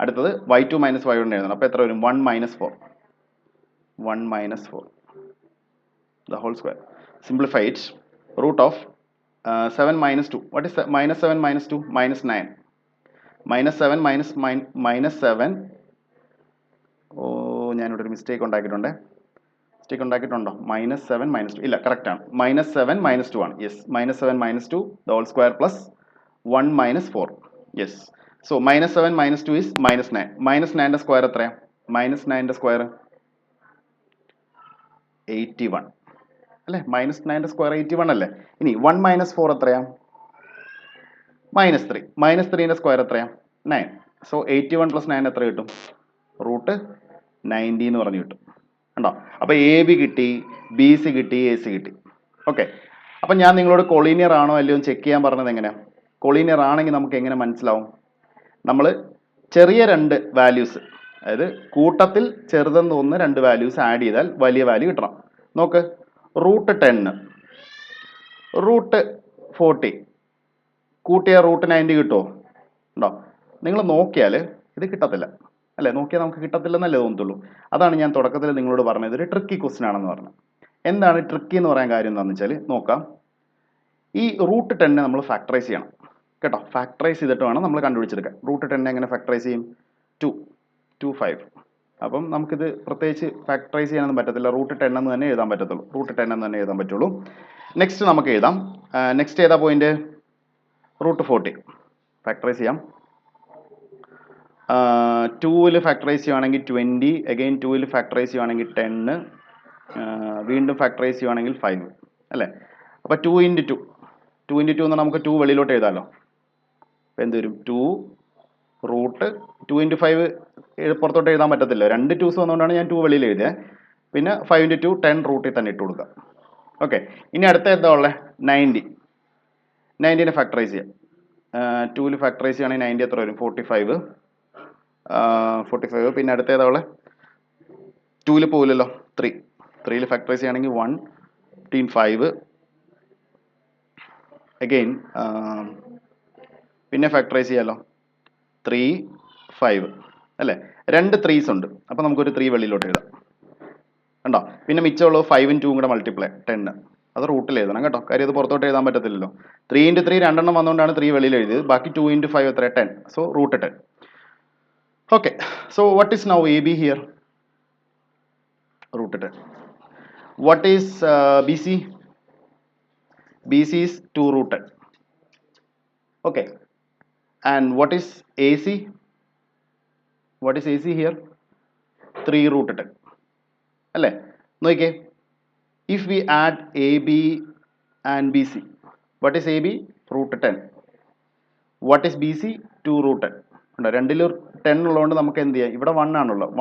അടുത്തത് y2 - y1 എഴുതണം. അപ്പോൾ എത്ര വരും? 1 - 4. 1 - 4 the whole square. Simplify it. Root of 7 - 2. What is -7 - 2? -9. -7 ഓ, ഞാനിവിടെ ഒരു മിസ്റ്റേക്ക് ഉണ്ടാക്കിയിട്ടുണ്ടേ. ഉണ്ടാക്കിയിട്ടുണ്ടോ? -7 - 2 ഇല്ല, കറക്റ്റ് ആണ്. -7 - 2 ആണ്. Yes, -7 - 2 the whole square plus 1 - 4. Yes, so -7 - 2 is -9. -9ന്റെ സ്ക്വയർ എത്രയാ? -9ന്റെ സ്ക്വയർ 81 അല്ലേ? -9ന്റെ സ്ക്വയർ 81 അല്ലേ? ഇനി 1 - 4 എത്രയാ? -3. -3ന്റെ സ്ക്വയർ എത്രയാ? 9. സോ 81 + 9 എത്ര കിട്ടും? √90 എന്ന് പറഞ്ഞു കിട്ടും. ഉണ്ടോ? അപ്പോൾ AB കിട്ടി, BC കിട്ടി, AC കിട്ടി. ഓക്കെ, അപ്പം ഞാൻ നിങ്ങളോട് കൊളീനിയർ ആണോ അല്ലയോ ചെക്ക് ചെയ്യാൻ പറഞ്ഞത് എങ്ങനെയാണ്? കൊളീനിയർ ആണെങ്കിൽ നമുക്ക് എങ്ങനെ മനസ്സിലാവും? നമ്മൾ ചെറിയ 2 വാല്യൂസ്, അതായത് കൂട്ടത്തിൽ ചെറുതെന്ന് തോന്നുന്ന 2 വാല്യൂസ് ആഡ് ചെയ്താൽ വലിയ വാല്യൂ കിട്ടണം. നോക്ക്, √10 √40 കൂട്ടിയ √90 കിട്ടുമോ? ഉണ്ടോ? നിങ്ങൾ നോക്കിയാൽ ഇത് കിട്ടത്തില്ല അല്ലേ? നോക്കിയാൽ നമുക്ക് കിട്ടത്തില്ലെന്നല്ലേ തോന്നത്തുള്ളൂ. അതാണ് ഞാൻ തുടക്കത്തിൽ നിങ്ങളോട് പറഞ്ഞത് ഒരു ട്രിക്കി ക്വസ്റ്റ്യൻ ആണെന്ന് പറഞ്ഞു. എന്താണ് ട്രിക്കി എന്ന് പറയാൻ കാര്യം എന്താണെന്ന് വെച്ചാൽ നോക്കാം. ഈ √10 നമ്മൾ ഫാക്ടറൈസ് ചെയ്യണം കേട്ടോ. ഫാക്ടറൈസ് ചെയ്തിട്ട് വേണം നമ്മൾ കണ്ടുപിടിച്ചെടുക്കാൻ. √10 എങ്ങനെ ഫാക്ടറൈസ് ചെയ്യും? 25. അപ്പം നമുക്കിത് പ്രത്യേകിച്ച് ഫാക്ടറൈസ് ചെയ്യാനൊന്നും പറ്റത്തില്ല. √10 എന്ന് തന്നെ എഴുതാൻ പറ്റത്തുള്ളൂ. √10 എന്ന് തന്നെ എഴുതാൻ പറ്റുള്ളൂ. നെക്സ്റ്റ് നമുക്ക് എഴുതാം. നെക്സ്റ്റ് ഏതാ പോയിന്റ്? √40 ഫാക്ടറൈസ് ചെയ്യാം. 2ൽ ഫാക്ടറൈസ് ചെയ്യുവാണെങ്കിൽ 20, അഗെയിൻ 2ൽ ഫാക്ടറൈസ് ചെയ്യുവാണെങ്കിൽ 10, വീണ്ടും ഫാക്ടറൈസ് ചെയ്യുവാണെങ്കിൽ 5 അല്ലേ? അപ്പോൾ 2 × 2 2 × 2 എന്ന് നമുക്ക് 2 വെളിയിലോട്ട് എഴുതാമല്ലോ. അപ്പോൾ എന്ത് വരും? 2 2 × 5 പുറത്തോട്ട് എഴുതാൻ പറ്റത്തില്ല. 2 2s വന്നുകൊണ്ടാണ് ഞാൻ 2 വെളിയിൽ എഴുതിയത്. പിന്നെ 5 × 2 10 റൂട്ടിൽ തന്നെ ഇട്ട് കൊടുക്കുക. ഓക്കെ, ഇനി അടുത്ത എന്താ ഉള്ളത്? 90. 90നെ ഫാക്ടറൈസ് ചെയ്യാം. 2ൽ ഫാക്ടറൈസ് ചെയ്യുകയാണെങ്കിൽ 90 എത്ര വരും? 45. 45. പിന്നെ അടുത്ത ഏതാ ഉള്ളത്? 2ൽ പോകില്ലല്ലോ. 3ൽ ഫാക്ടറൈസ് ചെയ്യുകയാണെങ്കിൽ 1, 5. അഗെയിൻ പിന്നെ ഫാക്ടറൈസ് ചെയ്യാമല്ലോ. 3, 5 അല്ലേ? 2 3s ഉണ്ട്. അപ്പോൾ നമുക്കൊരു 3 വെളിയിലോട്ട് എഴുതാം. കണ്ടോ? പിന്നെ മിച്ചമുള്ളത് 5ഉം 2ഉം കൂടെ മൾട്ടിപ്ലൈ 10. അത് റൂട്ടിൽ എഴുതണം കേട്ടോ. കാര്യം അത് പുറത്തോട്ട് എഴുതാൻ പറ്റത്തില്ലല്ലോ. 3 × 3 രണ്ടെണ്ണം വന്നുകൊണ്ടാണ് 3 വെളിയിൽ എഴുതിയത്. ബാക്കി 2 × 5 എത്ര? 10. So root 10. Okay. So what is now A B here? Root 10. What is B C? BC is 2 root 10. Okay. And what is AC? What is AC here? 3 root 10. അല്ലേ? നോക്കിക്കേ. If we add AB and BC, what is AB? Root 10. What is BC? 2 root 10. ഉണ്ടോ? രണ്ടിലും 10 ഉള്ളതുകൊണ്ട് നമുക്ക് എന്ത് ചെയ്യാം? ഇവിടെ 1 ആണുള്ളത്.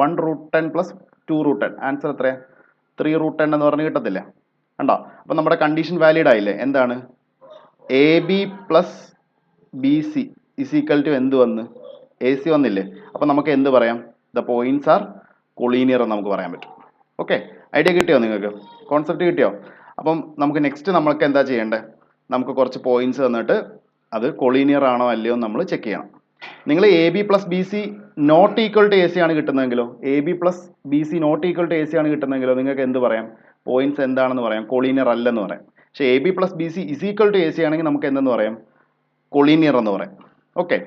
1 root 10 plus 2 root 10. ആൻസർ എത്രയാ? 3 root 10 എന്ന് പറഞ്ഞ് കിട്ടത്തില്ല. ഉണ്ടോ? അപ്പം നമ്മുടെ കണ്ടീഷൻ വാലിഡ് ആയില്ലേ? എന്താണ്? A B plus B C is equal to എന്ത് വന്ന്? എ സി വന്നില്ലേ? അപ്പം നമുക്ക് എന്ത് പറയാം? ദ പോയിന്റ്സ് ആർ കൊളീനിയർ എന്ന് നമുക്ക് പറയാൻ പറ്റും. ഓക്കെ, ഐഡിയ കിട്ടിയോ നിങ്ങൾക്ക്? കോൺസെപ്റ്റ് കിട്ടിയോ? അപ്പം നമുക്ക് നെക്സ്റ്റ് നമ്മൾക്ക് എന്താ ചെയ്യേണ്ടത്? നമുക്ക് കുറച്ച് പോയിന്റ്സ് തന്നിട്ട് അത് കൊളീനിയർ ആണോ അല്ലയോ എന്ന് നമ്മൾ ചെക്ക് ചെയ്യണം. നിങ്ങൾ A B plus B C not equal to A C ആണ് കിട്ടുന്നതെങ്കിലോ, A B plus B C not equal to A C ആണ് കിട്ടുന്നതെങ്കിലോ നിങ്ങൾക്ക് എന്ത് പറയാം? പോയിന്റ്സ് എന്താണെന്ന് പറയാം? കൊളീനിയർ അല്ലെന്ന് പറയാം. പക്ഷേ A B plus B C is equal to A C ആണെങ്കിൽ നമുക്ക് എന്തെന്ന് പറയാം? കൊളീനിയർ എന്ന് പറയാം. ഓക്കെ.